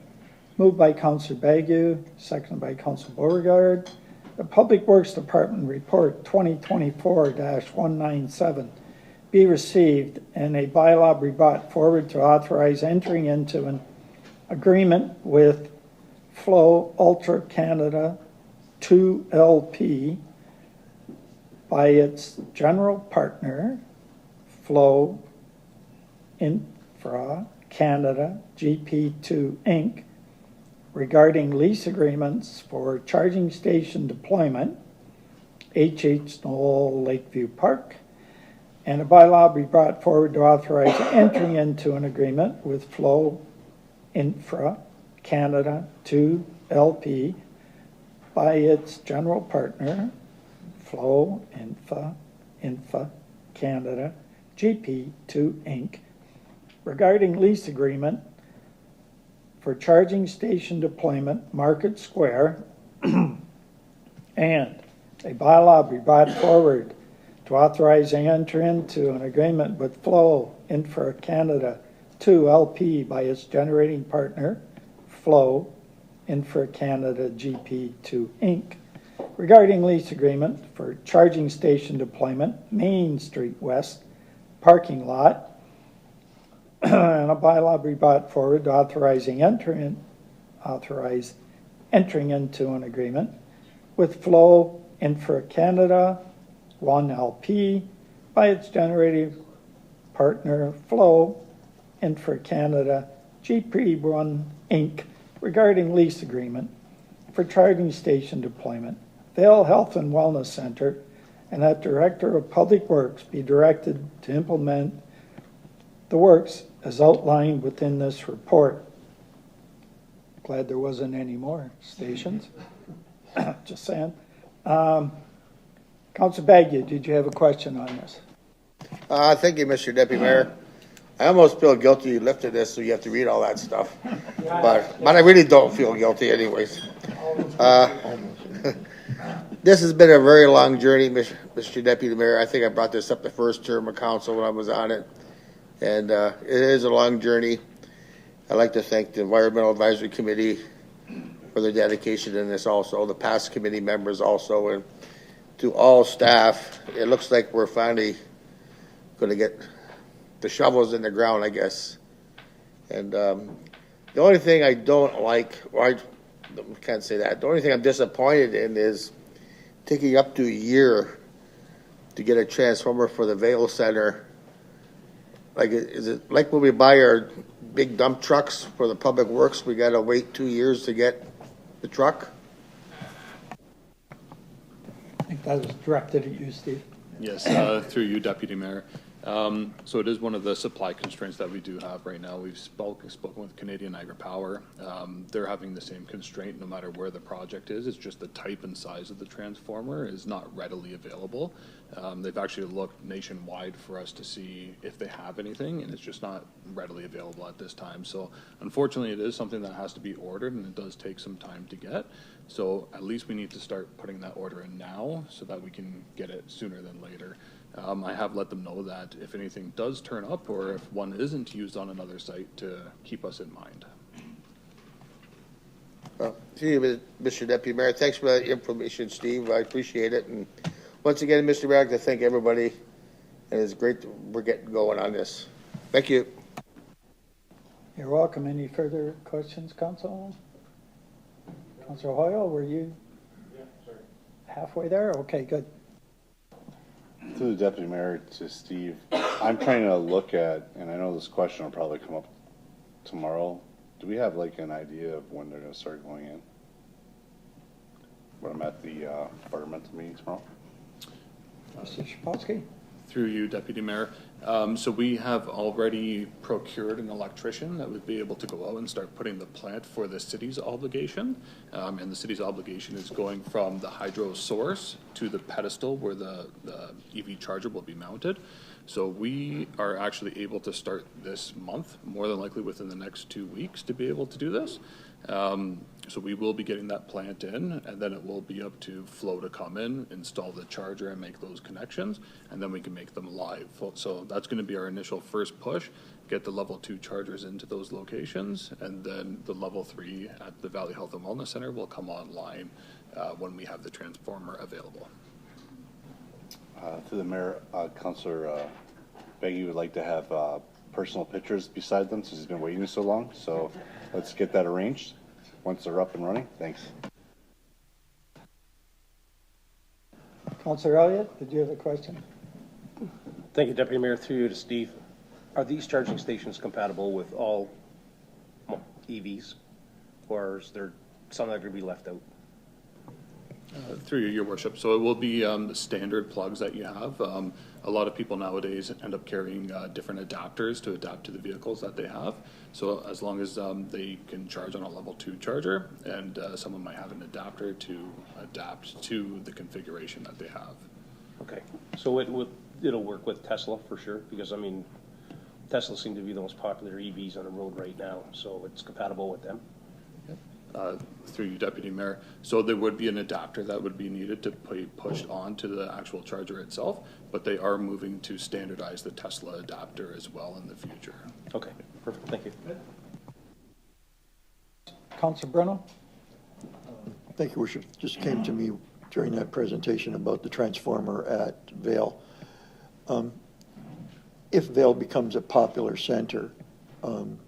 Moved by Councillor Bagu, seconded by Councillor Beauregard. The Public Works Department Report 2024-197 be received and a bylaw be brought forward to authorize entering into an agreement with Flow Ultra Canada 2 LP by its general partner, Flow Infra Canada GP2 Inc., regarding lease agreements for charging station deployment, H.H. Knoll Lakeview Park, and a bylaw be brought forward to authorize entering into an agreement with Flow Infra Canada 2 LP by its general partner, Flow Infra Canada GP2 Inc., regarding lease agreement for charging station deployment, Market Square, and a bylaw be brought forward to authorize and enter into an agreement with Flow Infra Canada 2 LP by its generating partner, Flow Infra Canada GP2 Inc. regarding lease agreement for charging station deployment, Main Street West parking lot, and a bylaw be brought forward authorizing entering into an agreement with Flow Infra Canada 1LP by its generative partner Flow Infra Canada GP1 Inc. regarding lease agreement for charging station deployment, Vale Health and Wellness Center, and that Director of Public Works be directed to implement the works as outlined within this report. Glad there wasn't any more stations. Just saying. Councilor Baggio, did you have a question on this? Thank you, Mr. Deputy Mayor. I almost feel guilty you lifted this, so you have to read all that stuff. But I really don't feel guilty anyways. This has been a very long journey, Mr. Deputy Mayor. I think I brought this up the first term of council when I was on it. And it is a long journey. I'd like to thank the Environmental Advisory Committee for their dedication in this also, the past committee members also, and to all staff. It looks like we're finally going to get the shovels in the ground, I guess. And the only thing I don't like, or I can't say that, the only thing I'm disappointed in is taking up to a year to get a transformer for the Vale Center. Like, is it like when we buy our big dump trucks for the public works, we got to wait 2 years to get the truck? I think that was directed at you, Steve. Yes, through you, Deputy Mayor. So it is one of the supply constraints that we do have right now. We've spoken with Canadian Niagara Power. They're having the same constraint no matter where the project is. It's just the type and size of the transformer is not readily available. They've actually looked nationwide for us to see if they have anything, and it's just not readily available at this time. So unfortunately, it is something that has to be ordered, and it does take some time to get. So at least we need to start putting that order in now so that we can get it sooner than later. I have let them know that if anything does turn up or if one isn't used on another site, to keep us in mind. Well, see you, Mr. Deputy Mayor. Thanks for that information, Steve. I appreciate it. And once again, Mr. Mayor, I'd like to thank everybody. And it's great that we're getting going on this. Thank you. You're welcome. Any further questions, Council? Councilor Hoyle, were you halfway there? Okay, good. To the Deputy Mayor, to Steve, I'm trying to look at, and I know this question will probably come up tomorrow. Do we have like an idea of when they're going to start going in? When I'm at the environmental meeting tomorrow? Mr. Shapowski? Through you, Deputy Mayor. So we have already procured an electrician that would be able to go out and start putting the plant for the city's obligation. And the city's obligation is going from the hydro source to the pedestal where the EV charger will be mounted. So we are actually able to start this month, more than likely within the next 2 weeks, to be able to do this. So we will be getting that plant in, and then it will be up to Flow to come in, install the charger and make those connections, and then we can make them live. So that's going to be our initial first push, get the level 2 chargers into those locations, and then the level 3 at the Valley Health and Wellness Center will come online when we have the transformer available. To the Mayor, Councillor Beggy would like to have personal pictures beside them since he's been waiting so long. So let's get that arranged once they're up and running. Thanks. Councilor Elliott, did you have a question? Thank you, Deputy Mayor. Through you to Steve. Are these charging stations compatible with all EVs, or is there some that are going to be left out? Through you, Your Worship. So it will be the standard plugs that you have. A lot of people nowadays end up carrying different adapters to adapt to the vehicles that they have. So as long as they can charge on a level 2 charger, and someone might have an adapter to adapt to the configuration that they have. Okay, so it'll work with Tesla for sure, because I mean, Tesla seem to be the most popular EVs on the road right now, so it's compatible with them. Through you, Deputy Mayor. So there would be an adapter that would be needed to be pushed onto the actual charger itself, but they are moving to standardize the Tesla adapter as well in the future. Okay, perfect. Thank you. Councilor Bruno? Thank you, Worship. Just came to me during that presentation about the transformer at Vale. If Vale becomes a popular center,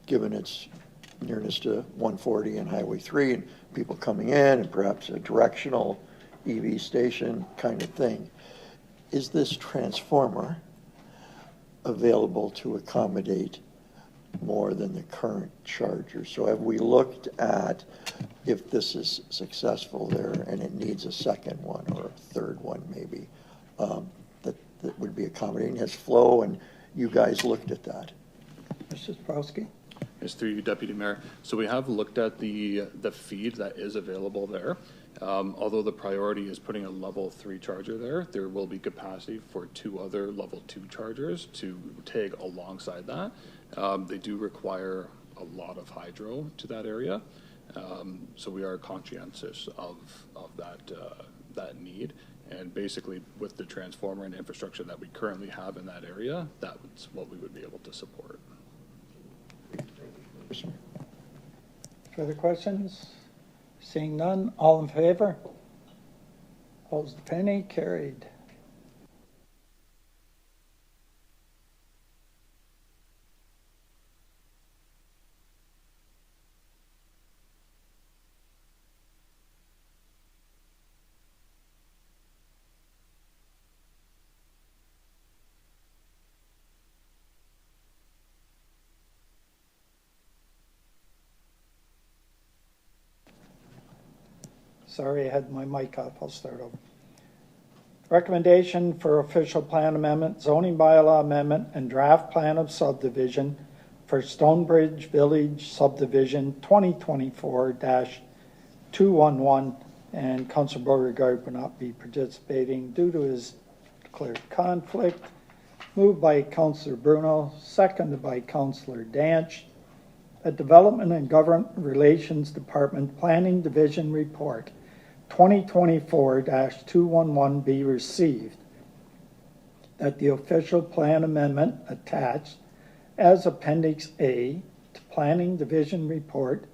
given its nearness to 140 and Highway 3 and people coming in and perhaps a directional EV station kind of thing, is this transformer available to accommodate more than the current charger? So have we looked at if this is successful there and it needs a second one or a third one maybe, that would be accommodating? Has Flo and you guys looked at that? Mr. Sprowski? Yes, through you, Deputy Mayor. So we have looked at the feed that is available there. Although the priority is putting a level 3 charger there, there will be capacity for 2 other level 2 chargers to tag alongside that. They do require a lot of hydro to that area. So we are conscientious of that need. And basically with the transformer and infrastructure that we currently have in that area, that's what we would be able to support. Further questions? Seeing none, all in favor? Opposed, if any, carried. Sorry, I had my mic off. I'll start over. Recommendation for official plan amendment, zoning bylaw amendment, and draft plan of subdivision for Stonebridge Village subdivision 2024-211, and Councillor Beauregard will not be participating due to his declared conflict. Moved by Councillor Bruno, seconded by Councillor Danch. A Development and Government Relations Department Planning Division report 2024-211 be received, that the official plan amendment attached as Appendix A to Planning Division Report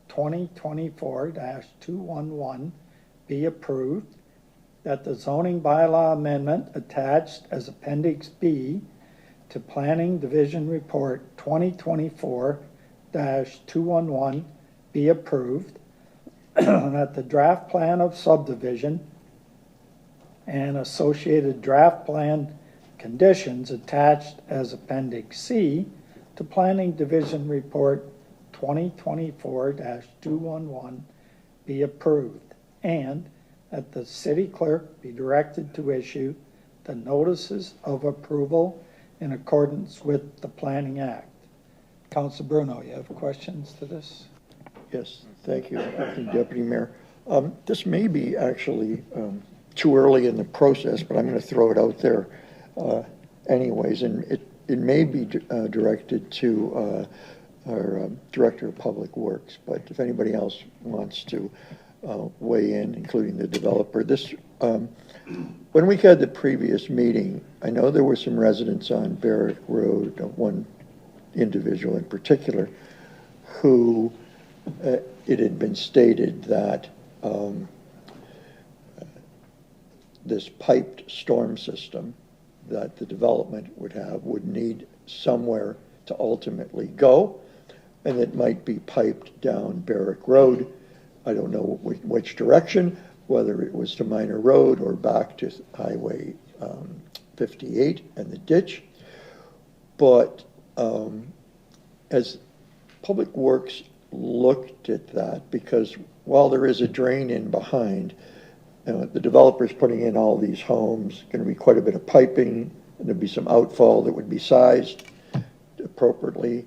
2024-211 be approved, that the zoning bylaw amendment attached as Appendix B to Planning Division Report 2024-211 be approved, that the draft plan of subdivision and associated draft plan conditions attached as Appendix C to Planning Division Report 2024-211 be approved, and that the city clerk be directed to issue the notices of approval in accordance with the Planning Act. Councilor Bruno, you have questions to this? Yes, thank you, Acting Deputy Mayor. This may be actually too early in the process, but I'm going to throw it out there anyways, and it may be directed to our Director of Public Works, but if anybody else wants to weigh in, including the developer. When we had the previous meeting, I know there were some residents on Barrett Road, one individual in particular, who it had been stated that this piped storm system that the development would need somewhere to ultimately go, and it might be piped down Barrick Road. I don't know which direction, whether it was to Minor Road or back to Highway 58 and the ditch. But as Public Works looked at that, because while there is a drain in behind, the developer's putting in all these homes, going to be quite a bit of piping, and there'd be some outfall that would be sized appropriately.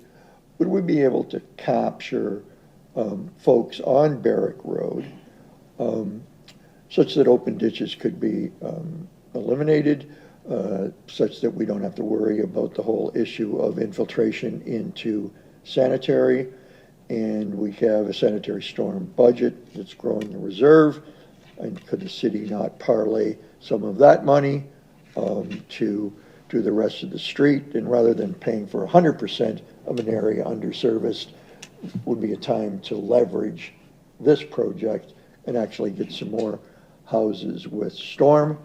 Would we be able to capture folks on Barrick Road such that open ditches could be eliminated, such that we don't have to worry about the whole issue of infiltration into sanitary, and we have a sanitary storm budget that's growing the reserve, and could the city not parlay some of that money to do the rest of the street, and rather than paying for 100% of an area underserviced, would be a time to leverage this project and actually get some more houses with storm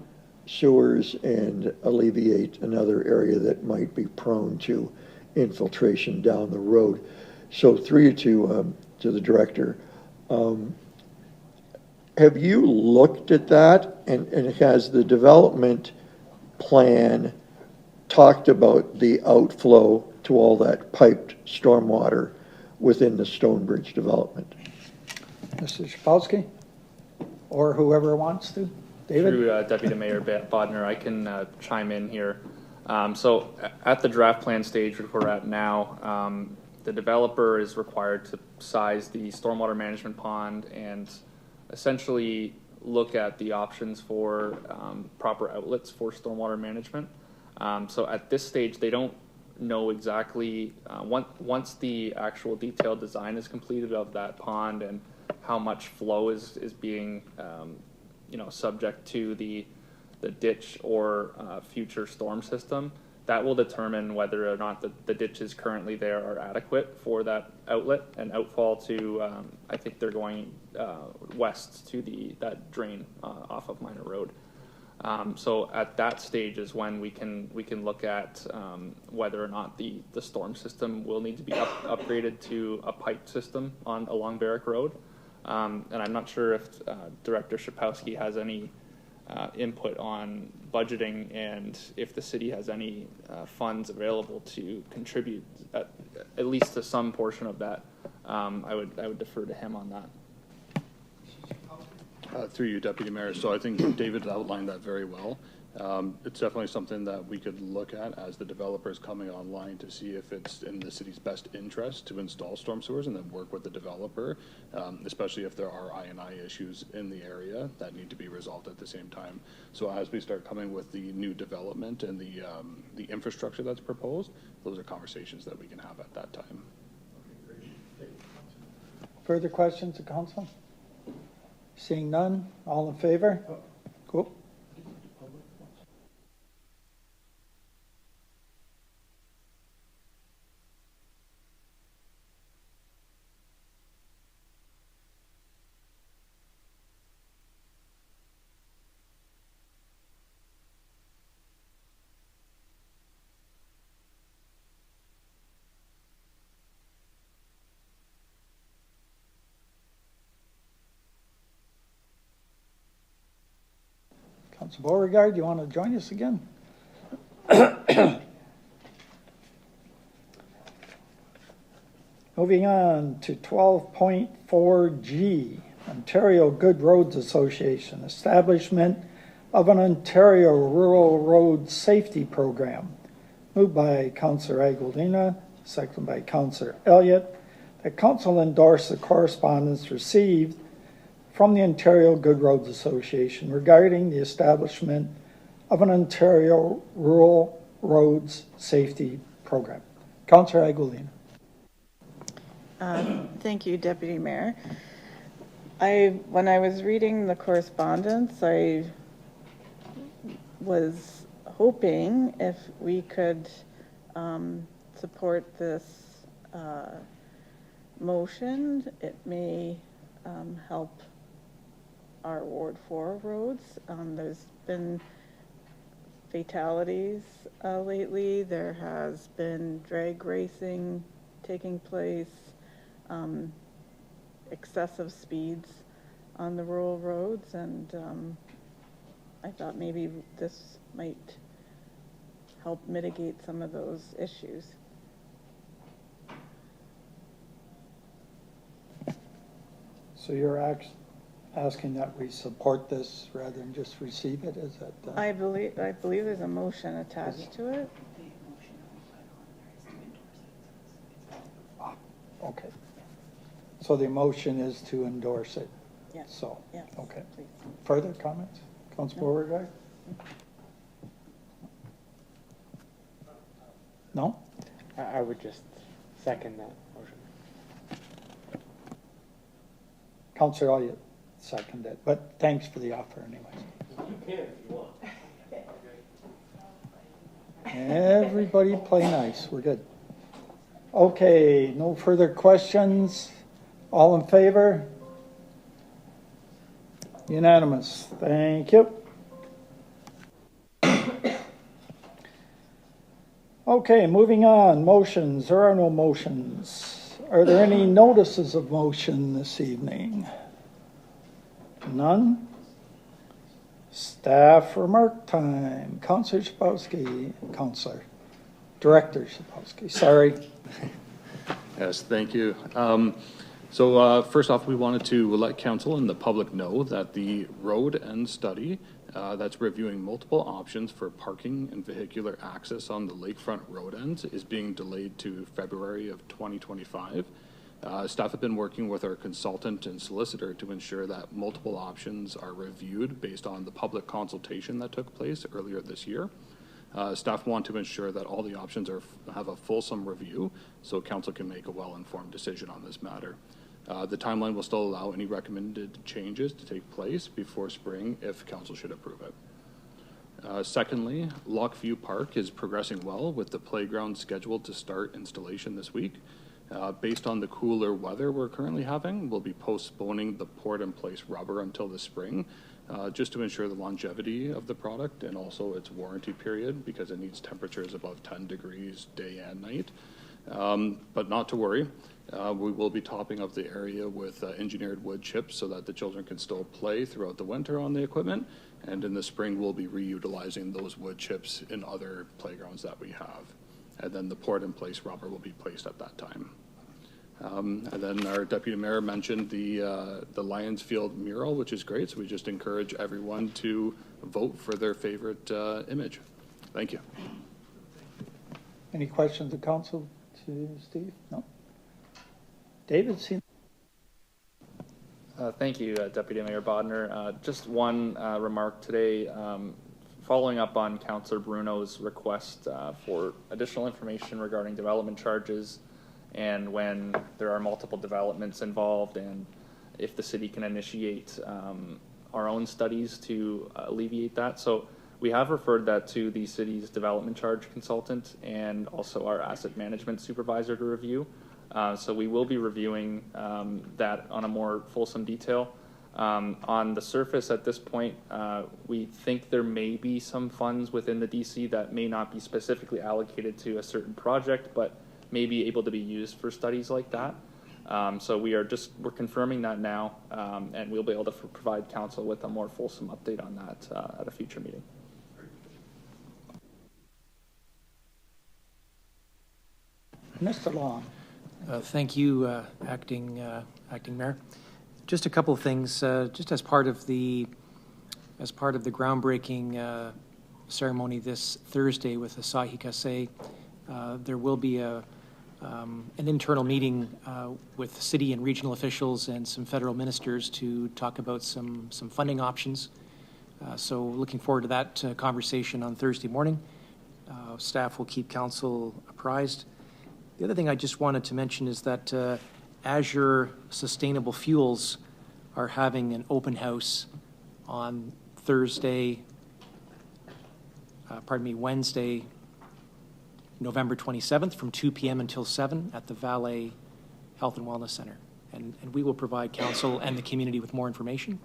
sewers and alleviate another area that might be prone to infiltration down the road. So through you to the director, have you looked at that, and has the development plan talked about the outflow to all that piped stormwater within the Stonebridge development? Mr. Shapowski, or whoever wants to. David? Through Deputy Mayor Bodner, I can chime in here. So at the draft plan stage which we're at now, the developer is required to size the stormwater management pond and essentially look at the options for proper outlets for stormwater management. So at this stage, they don't know exactly, once the actual detailed design is completed of that pond and how much flow is being subject to the ditch or future storm system, that will determine whether or not the ditches currently there are adequate for that outlet and outfall to, I think they're going west to that drain off of Minor Road. So at that stage is when we can look at whether or not the storm system will need to be upgraded to a pipe system along Barrack Road. And I'm not sure if Director Shapowski has any input on budgeting and if the city has any funds available to contribute at least to some portion of that. I would defer to him on that. Through you, Deputy Mayor. So I think David outlined that very well. It's definitely something that we could look at as the developer is coming online to see if it's in the city's best interest to install storm sewers and then work with the developer, especially if there are I&I issues in the area that need to be resolved at the same time. So as we start coming with the new development and the infrastructure that's proposed, those are conversations that we can have at that time. Further questions of council? Seeing none, all in favor? Cool. Council Beauregard, you want to join us again? Moving on to 12.4G, Ontario Good Roads Association, establishment of an Ontario Rural Road Safety Program. Moved by Councillor Agolina, seconded by Councillor Elliott. The council endorsed the correspondence received from the Ontario Good Roads Association regarding the establishment of an Ontario Rural Roads Safety Program. Councillor Agolina. Thank you, Deputy Mayor. When I was reading the correspondence, I was hoping if we could support this motion, it may help our Ward 4 roads. There's been fatalities lately. There has been drag racing taking place, excessive speeds on the rural roads, and I thought maybe this might help mitigate some of those issues. So you're asking that we support this rather than just receive it? Is that? I believe there's a motion attached to it. Okay. So the motion is to endorse it? Yes. So, yes, okay. please. Further comments? Councilor Beauregard? No? I would just second that motion. Councilor Elliott seconded, but thanks for the offer anyways. You can if you want. Everybody play nice. We're good. Okay, no further questions. All in favor? Unanimous. Thank you. Okay, moving on. Motions. There are no motions. Are there any notices of motion this evening? None? Staff remark time. Councillor Szapowski. Councillor. Director Szapowski. Sorry. Yes, thank you. First off, we wanted to let council and the public know that the road end study that's reviewing multiple options for parking and vehicular access on the lakefront road ends is being delayed to February of 2025. Staff have been working with our consultant and solicitor to ensure that multiple options are reviewed based on the public consultation that took place earlier this year. Staff want to ensure that all the options have a fulsome review so council can make a well-informed decision on this matter. The timeline will still allow any recommended changes to take place before spring if council should approve it. Secondly, Lockview Park is progressing well with the playground scheduled to start installation this week. Based on the cooler weather we're currently having, we'll be postponing the pour-in-place rubber until the spring, just to ensure the longevity of the product and also its warranty period because it needs temperatures above 10 degrees day and night. But not to worry, we will be topping up the area with engineered wood chips so that the children can still play throughout the winter on the equipment. And in the spring, we'll be reutilizing those wood chips in other playgrounds that we have. And then the poured-in-place rubber will be placed at that time. And then our deputy mayor mentioned the Lions Field mural, which is great. So we just encourage everyone to vote for their favorite image. Thank you. Any questions of council to Steve? No. David, see. Thank you, Deputy Mayor Bodner. Just one remark today. Following up on Councillor Bruno's request for additional information regarding development charges and when there are multiple developments involved and if the city can initiate our own studies to alleviate that. So we have referred that to the city's development charge consultant and also our asset management supervisor to review. So we will be reviewing that on a more fulsome detail. On the surface at this point, we think there may be some funds within the DC that may not be specifically allocated to a certain project, but may be able to be used for studies like that. So we're confirming that now, and we'll be able to provide council with a more fulsome update on that at a future meeting. Mr. Long. Thank you, acting mayor. Just a couple of things. Just as part of the groundbreaking ceremony this Thursday with the Sahi Kase, there will be an internal meeting with city and regional officials and some federal ministers to talk about some funding options. So looking forward to that conversation on Thursday morning. Staff will keep council apprised. The other thing I just wanted to mention is that Azure Sustainable Fuels are having an open house on Wednesday, November 27th from 2 p.m. until 7 at the Valet Health and Wellness Center. And we will provide council and the community with more information.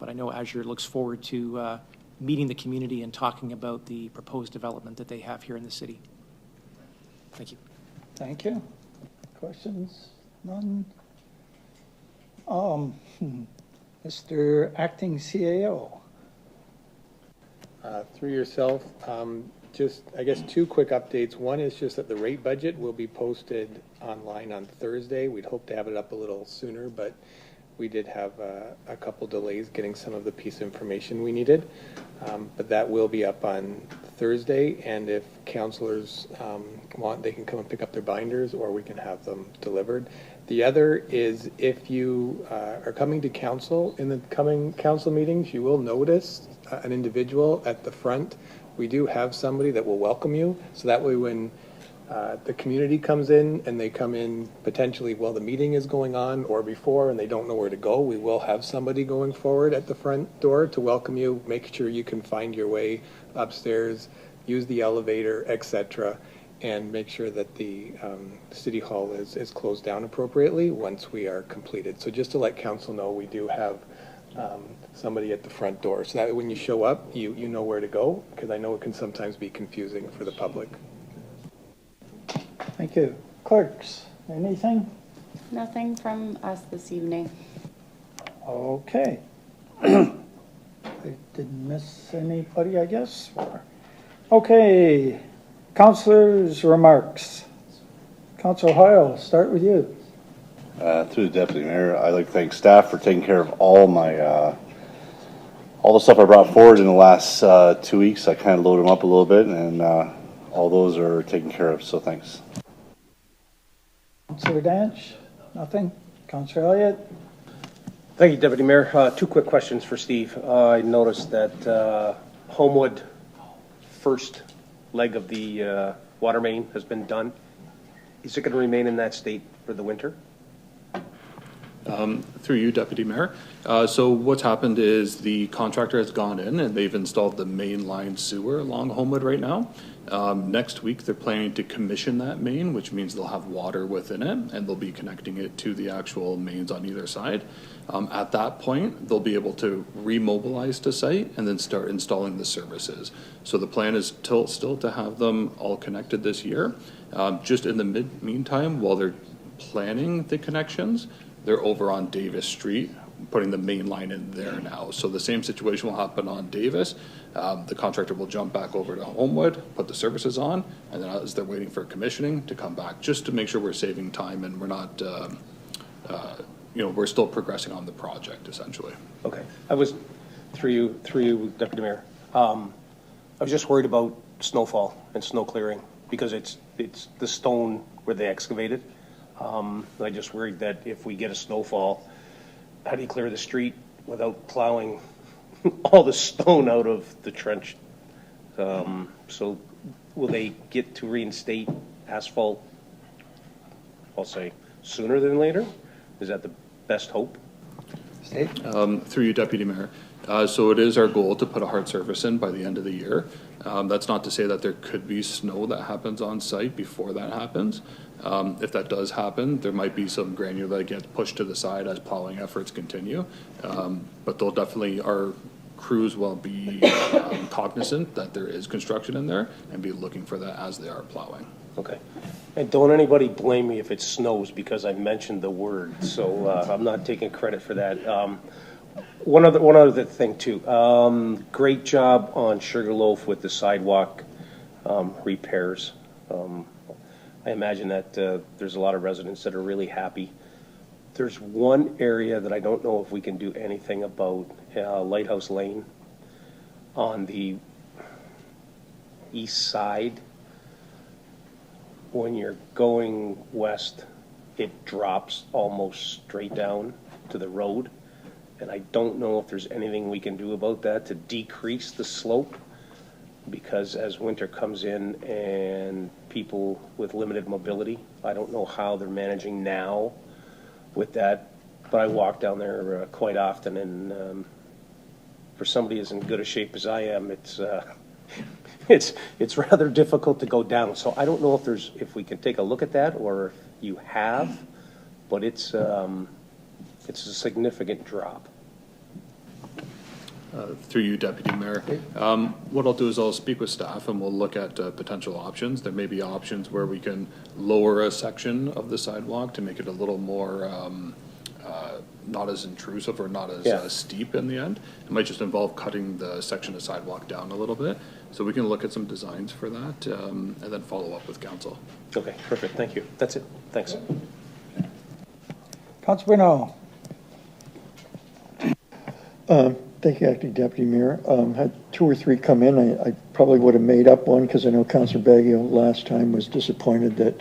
But I know Azure looks forward to meeting the community and talking about the proposed development that they have here in the city. Thank you. Thank you. Questions? None? Mr. Acting CAO. Through yourself, just, I guess, two quick updates. One is just that the rate budget will be posted online on Thursday. We'd hope to have it up a little sooner, but we did have a couple delays getting some of the piece of information we needed. But that will be up on Thursday, and if councillors want, they can come and pick up their binders, or we can have them delivered. The other is if you are coming to council in the coming council meetings, you will notice an individual at the front. We do have somebody that will welcome you, so that way when the community comes in and they come in potentially while the meeting is going on or before and they don't know where to go, we will have somebody going forward at the front door to welcome you, make sure you can find your way upstairs, use the elevator, etc., and make sure that the city hall is closed down appropriately once we are completed. So just to let council know, we do have somebody at the front door, so that when you show up, you know where to go, because I know it can sometimes be confusing for the public. Thank you. Clerks, anything? Nothing from us this evening. Okay. I didn't miss anybody, I guess. Okay, councilors' remarks. Councilor Hoyle, start with you. Through the deputy mayor, I'd like to thank staff for taking care of all my, all the stuff I brought forward in the last 2 weeks. I kind of loaded them up a little bit, and all those are taken care of, so thanks. Councilor Danch, nothing? Councilor Elliott? Thank you, Deputy Mayor. Two quick questions for Steve. I noticed that Homewood first leg of the water main has been done. Is it going to remain in that state for the winter? Through you, Deputy Mayor. So what's happened is the contractor has gone in and they've installed the main line sewer along Homewood right now. Next week, they're planning to commission that main, which means they'll have water within it, and they'll be connecting it to the actual mains on either side. At that point, they'll be able to remobilize to site and then start installing the services. So the plan is still to have them all connected this year. Just in the meantime, while they're planning the connections, they're over on Davis Street, putting the main line in there now. So the same situation will happen on Davis. The contractor will jump back over to Homewood, put the services on, and then as they're waiting for commissioning to come back, just to make sure we're saving time and we're not, we're still progressing on the project essentially. Okay. I was, through you, Deputy Mayor. I was just worried about snowfall and snow clearing because it's the stone where they excavated. I just worried that if we get a snowfall, how do you clear the street without plowing all the stone out of the trench? So will they get to reinstate asphalt, I'll say, sooner than later? Is that the best hope? Through you, Deputy Mayor. So it is our goal to put a hard surface in by the end of the year. That's not to say that there could be snow that happens on site before that happens. If that does happen, there might be some granular that gets pushed to the side as plowing efforts continue. But they'll definitely, our crews will be cognizant that there is construction in there and be looking for that as they are plowing. Okay. And don't anybody blame me if it snows because I mentioned the word. So I'm not taking credit for that. One other thing too. Great job on Sugarloaf with the sidewalk repairs. I imagine that there's a lot of residents that are really happy. There's one area that I don't know if we can do anything about, Lighthouse Lane on the east side. When you're going west, it drops almost straight down to the road. And I don't know if there's anything we can do about that to decrease the slope, because as winter comes in and people with limited mobility, I don't know how they're managing now with that, but I walk down there quite often, and for somebody as in good a shape as I am, it's rather difficult to go down. So I don't know if we can take a look at that, or if you have, but it's a significant drop. Through you, Deputy Mayor. What I'll do is I'll speak with staff and we'll look at potential options. There may be options where we can lower a section of the sidewalk to make it a little more not as intrusive or not as steep in the end. It might just involve cutting the section of sidewalk down a little bit. So we can look at some designs for that and then follow up with council. Okay, perfect. Thank you. That's it. Thanks. Councilor Bruno? Thank you, Acting Deputy Mayor. Had 2 or 3 come in. I probably would have made up one because I know Councilor Baggio last time was disappointed that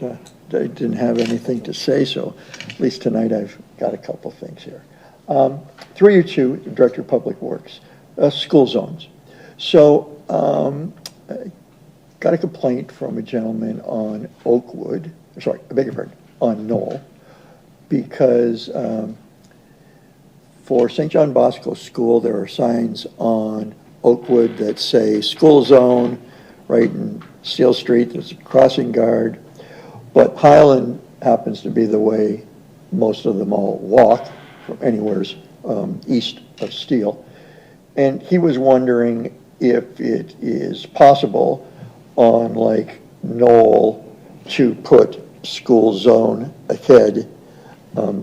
they didn't have anything to say. So at least tonight I've got a couple things here. Through you to Director of Public Works, school zones. So I got a complaint from a gentleman on Oakwood, sorry, I beg your pardon, on Knoll, because for St. John Bosco School, there are signs on Oakwood that say school zone, right in Steel Street, there's a crossing guard. But Highland happens to be the way most of them all walk from anywheres east of Steele. And he was wondering if it is possible on like Knoll to put school zone ahead,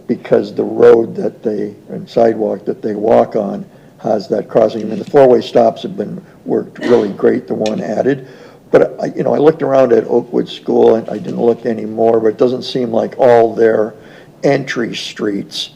because the road that and sidewalk that they walk on has that crossing. I mean, the four-way stops have worked really great, the one added. But I looked around at Oakwood School, and I didn't look anymore, but it doesn't seem like all their entry streets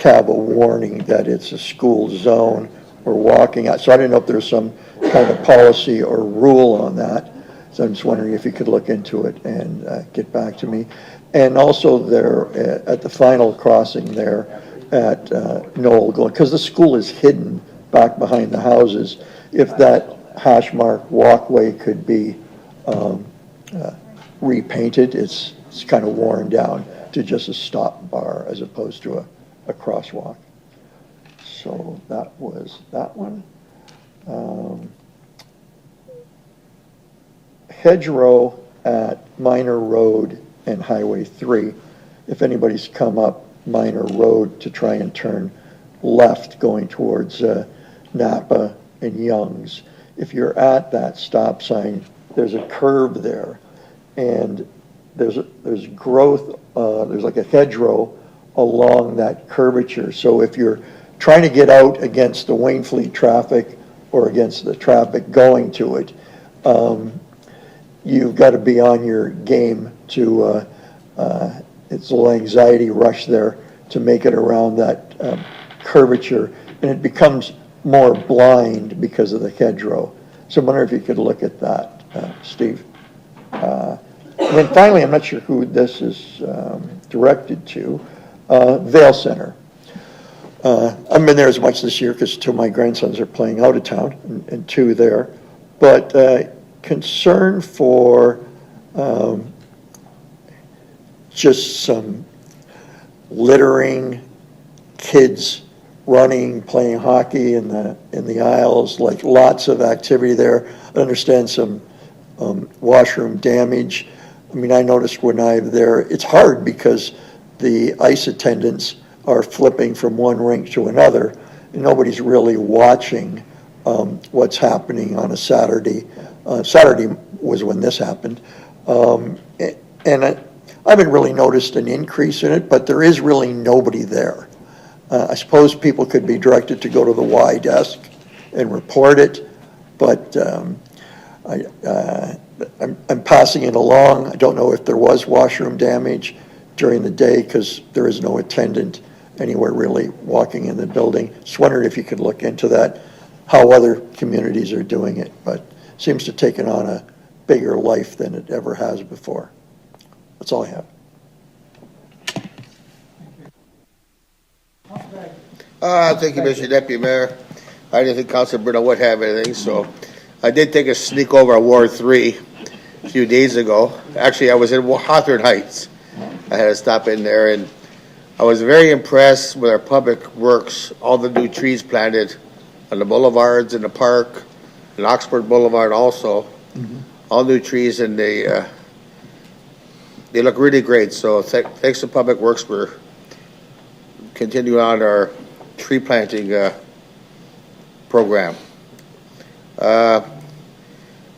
have a warning that it's a school zone or walking out. So I didn't know if there's some kind of policy or rule on that. So I'm just wondering if you could look into it and get back to me. And also there at the final crossing there at Knoll, because the school is hidden back behind the houses, if that hash mark walkway could be repainted. It's kind of worn down to just a stop bar as opposed to a crosswalk. So that was that one. Hedgerow at Minor Road and Highway 3. If anybody's come up Minor Road to try and turn left going towards Napa and Young's, if you're at that stop sign, there's a curve there, and there's growth, there's like a hedgerow along that curvature. So if you're trying to get out against the Wainfleet traffic or against the traffic going to it, you've got to be on your game to, it's a little anxiety rush there to make it around that curvature, and it becomes more blind because of the hedgerow. So I wonder if you could look at that, Steve. And then finally, I'm not sure who this is directed to, Vale Center. I haven't been there as much this year because two of my grandsons are playing out of town, and two there. But concern for just some littering, kids running, playing hockey in the aisles, like lots of activity there. I understand some washroom damage. I mean, I noticed when I'm there, it's hard because the ice attendants are flipping from one rink to another, and nobody's really watching what's happening on a Saturday. Saturday was when this happened. And I haven't really noticed an increase in it, but there is really nobody there. I suppose people could be directed to go to the Y desk and report it, but I'm passing it along. I don't know if there was washroom damage during the day because there is no attendant anywhere really walking in the building. Just wondered if you could look into that, how other communities are doing it, but it seems to have taken on a bigger life than it ever has before. That's all I have. Thank you, Mr. Deputy Mayor. I didn't think Councilor Bruno would have anything, so I did take a sneak over at Ward 3 a few days ago. Actually, I was in Hawthorne Heights. I had to stop in there, and I was very impressed with our public works, all the new trees planted on the boulevards in the park, and Oxford Boulevard also. Mm-hmm. All new trees, and they look really great. So thanks to Public Works for continuing on our tree planting program. The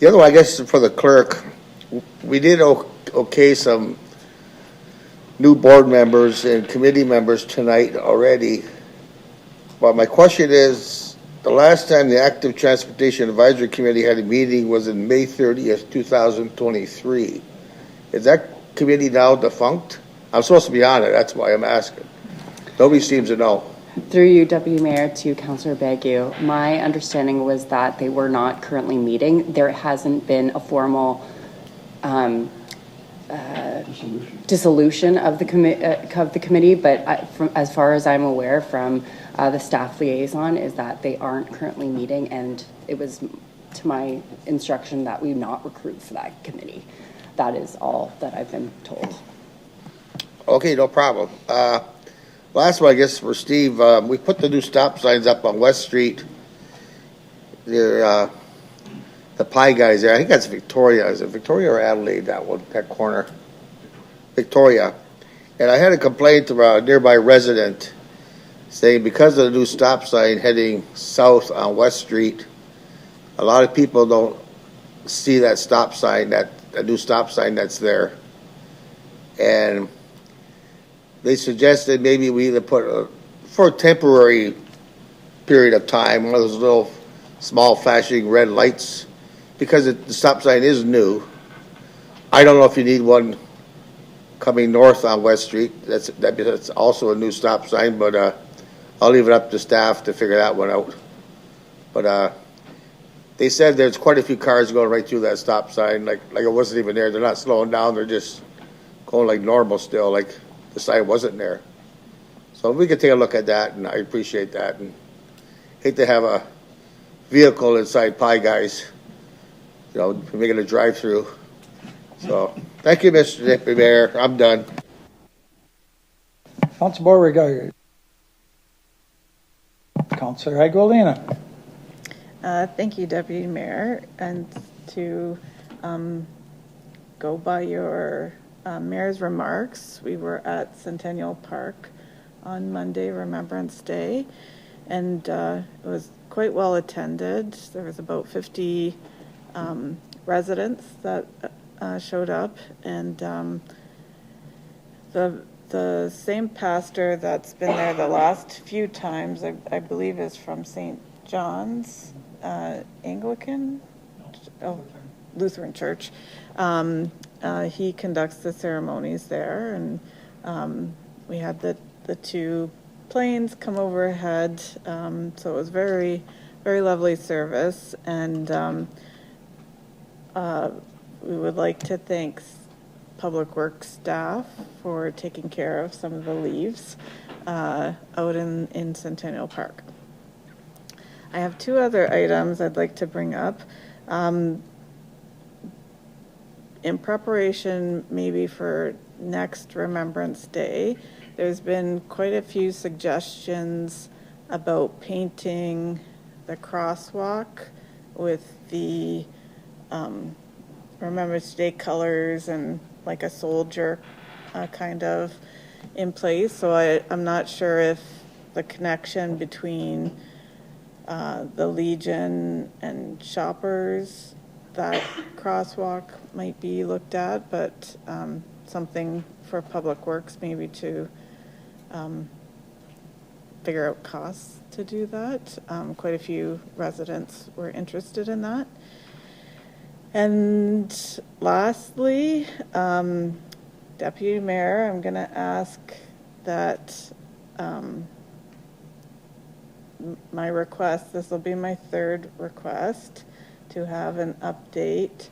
other one, I guess, for the clerk, we did okay some new board members and committee members tonight already. But my question is, the last time the Active Transportation Advisory Committee had a meeting was in May 30th, 2023. Is that committee now defunct? I'm supposed to be on it, that's why I'm asking. Nobody seems to know. Through you, Deputy Mayor, to Councillor Bagu, my understanding was that they were not currently meeting. There hasn't been a formal dissolution of the committee, but as far as I'm aware from the staff liaison is that they aren't currently meeting, and it was to my instruction that we not recruit for that committee. That is all that I've been told. Okay, no problem. Last one, I guess, for Steve. We put the new stop signs up on West Street. They're the Pie Guys there. I think that's Victoria. Is it Victoria or Adelaide, that corner? Victoria. And I had a complaint from a nearby resident saying because of the new stop sign heading south on West Street, a lot of people don't see that stop sign, that new stop sign that's there. And they suggested maybe we either put for a temporary period of time, one of those little small flashing red lights, because the stop sign is new. I don't know if you need one coming north on West Street. That's also a new stop sign, but I'll leave it up to staff to figure that one out. But they said there's quite a few cars going right through that stop sign, like it wasn't even there. They're not slowing down. They're just going like normal still, like the sign wasn't there. So we could take a look at that, and I appreciate that. And hate to have a vehicle inside Pie Guys, making a drive-through. So thank you, Mr. Deputy Mayor. I'm done. Councilor Beauregard. Councilor Aguilera. Thank you, Deputy Mayor. And to go by your Mayor's remarks, we were at Centennial Park on Monday, Remembrance Day, and it was quite well attended. There was about 50 residents that showed up, and the same pastor that's been there the last few times, I believe, is from St. John's Anglican, Lutheran Church. He conducts the ceremonies there, and we had the two planes come overhead, so it was very, very lovely service, and we would like to thank Public Works staff for taking care of some of the leaves out in Centennial Park. I have two other items I'd like to bring up. In preparation maybe for next Remembrance Day, there's been quite a few suggestions about painting the crosswalk with the Remembrance Day colors and like a soldier kind of in place. So I'm not sure if the connection between the Legion and Shoppers, that crosswalk might be looked at, but something for Public Works maybe to figure out costs to do that. Quite a few residents were interested in that. And lastly, Deputy Mayor, I'm going to ask that my request, this will be my third request, to have an update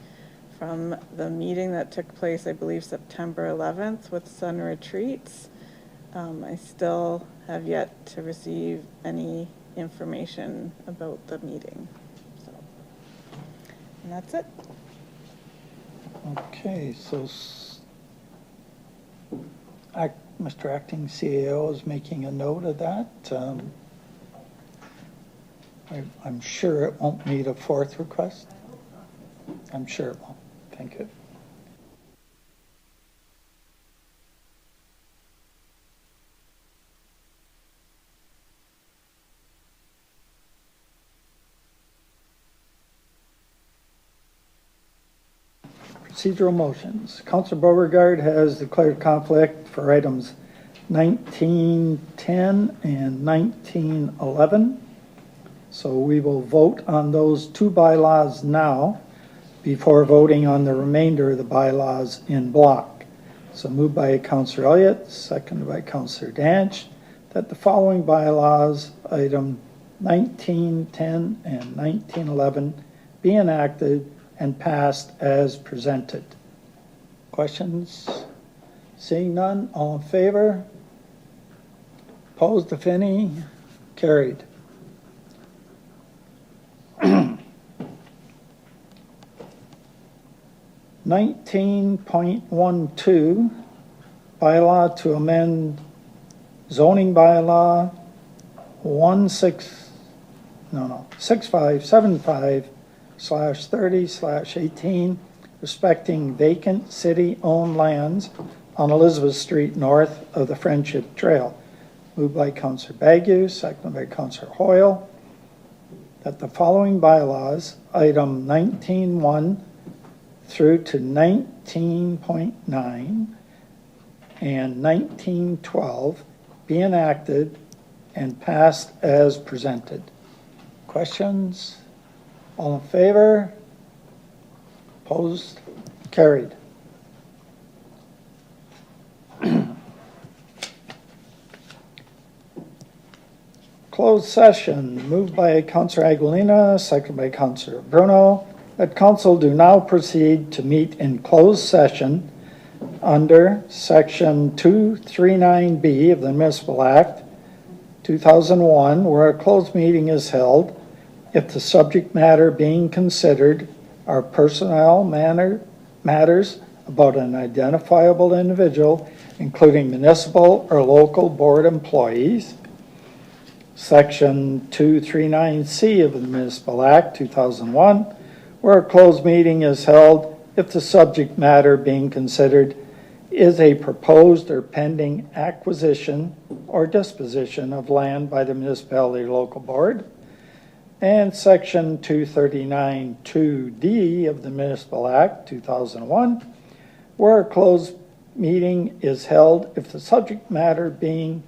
from the meeting that took place, I believe, September 11th with Sun Retreats. I still have yet to receive any information about the meeting. So, and that's it. Okay, so Mr. Acting CAO is making a note of that. I'm sure it won't need a fourth request. I'm sure it won't. Thank you. Procedural motions. Councilor Beauregard has declared conflict for items 1910 and 1911. So we will vote on those two bylaws now before voting on the remainder of the bylaws in block. So moved by Councilor Elliott, seconded by Councilor Danch, that the following bylaws, item 1910 and 1911, be enacted and passed as presented. Questions? Seeing none, all in favor? Opposed, if any? Carried. 19.12, bylaw to amend zoning bylaw 6575/30/18, respecting vacant city-owned lands on Elizabeth Street north of the Friendship Trail. moved by Counselor Bagu, seconded by Counselor Hoyle, that the following bylaws, item 19.1 through to 19.9 and 19.12 be enacted and passed as presented. Questions? All in favor? Opposed? Carried. Closed session, moved by Councillor Aguilina, seconded by Councillor Bruno, that council do now proceed to meet in closed session under Section 239B of the Municipal Act 2001, where a closed meeting is held if the subject matter being considered are personnel matters about an identifiable individual, including municipal or local board employees. Section 239C of the Municipal Act 2001, where a closed meeting is held if the subject matter being considered is a proposed or pending acquisition or disposition of land by the municipality or local board. And Section 239(2)D of the Municipal Act 2001, where a closed meeting is held if the subject matter being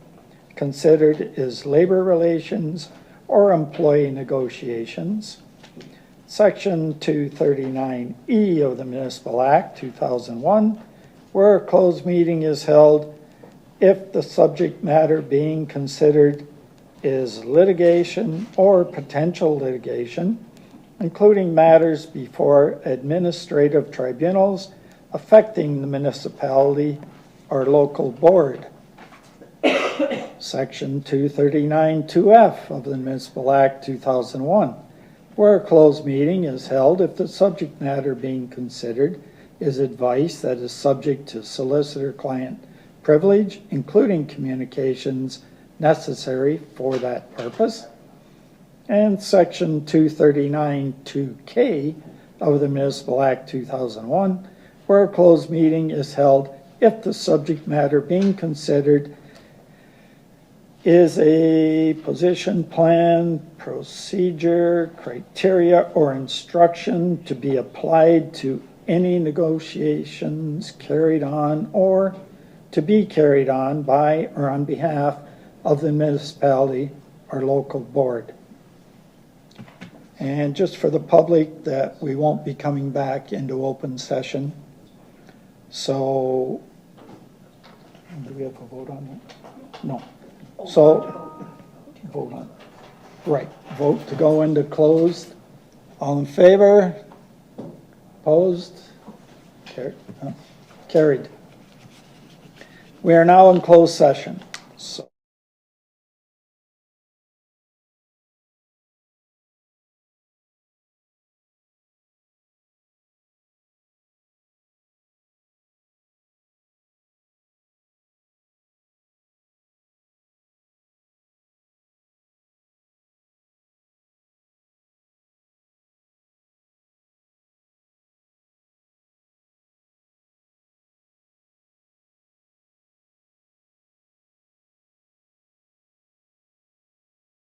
considered is labor relations or employee negotiations. Section 239E of the Municipal Act 2001, where a closed meeting is held if the subject matter being considered is litigation or potential litigation, including matters before administrative tribunals affecting the municipality or local board. Section 239(2)F of the Municipal Act 2001, where a closed meeting is held if the subject matter being considered is advice that is subject to solicitor-client privilege, including communications necessary for that purpose. And Section 239(2)K of the Municipal Act 2001, where a closed meeting is held if the subject matter being considered is a position, plan, procedure, criteria, or instruction to be applied to any negotiations carried on or to be carried on by or on behalf of the municipality or local board. And just for the public, that we won't be coming back into open session. So, do we have a vote on that? No. So, vote on, right, vote to go into closed. All in favor? Opposed? Carried. We are now in closed session. So.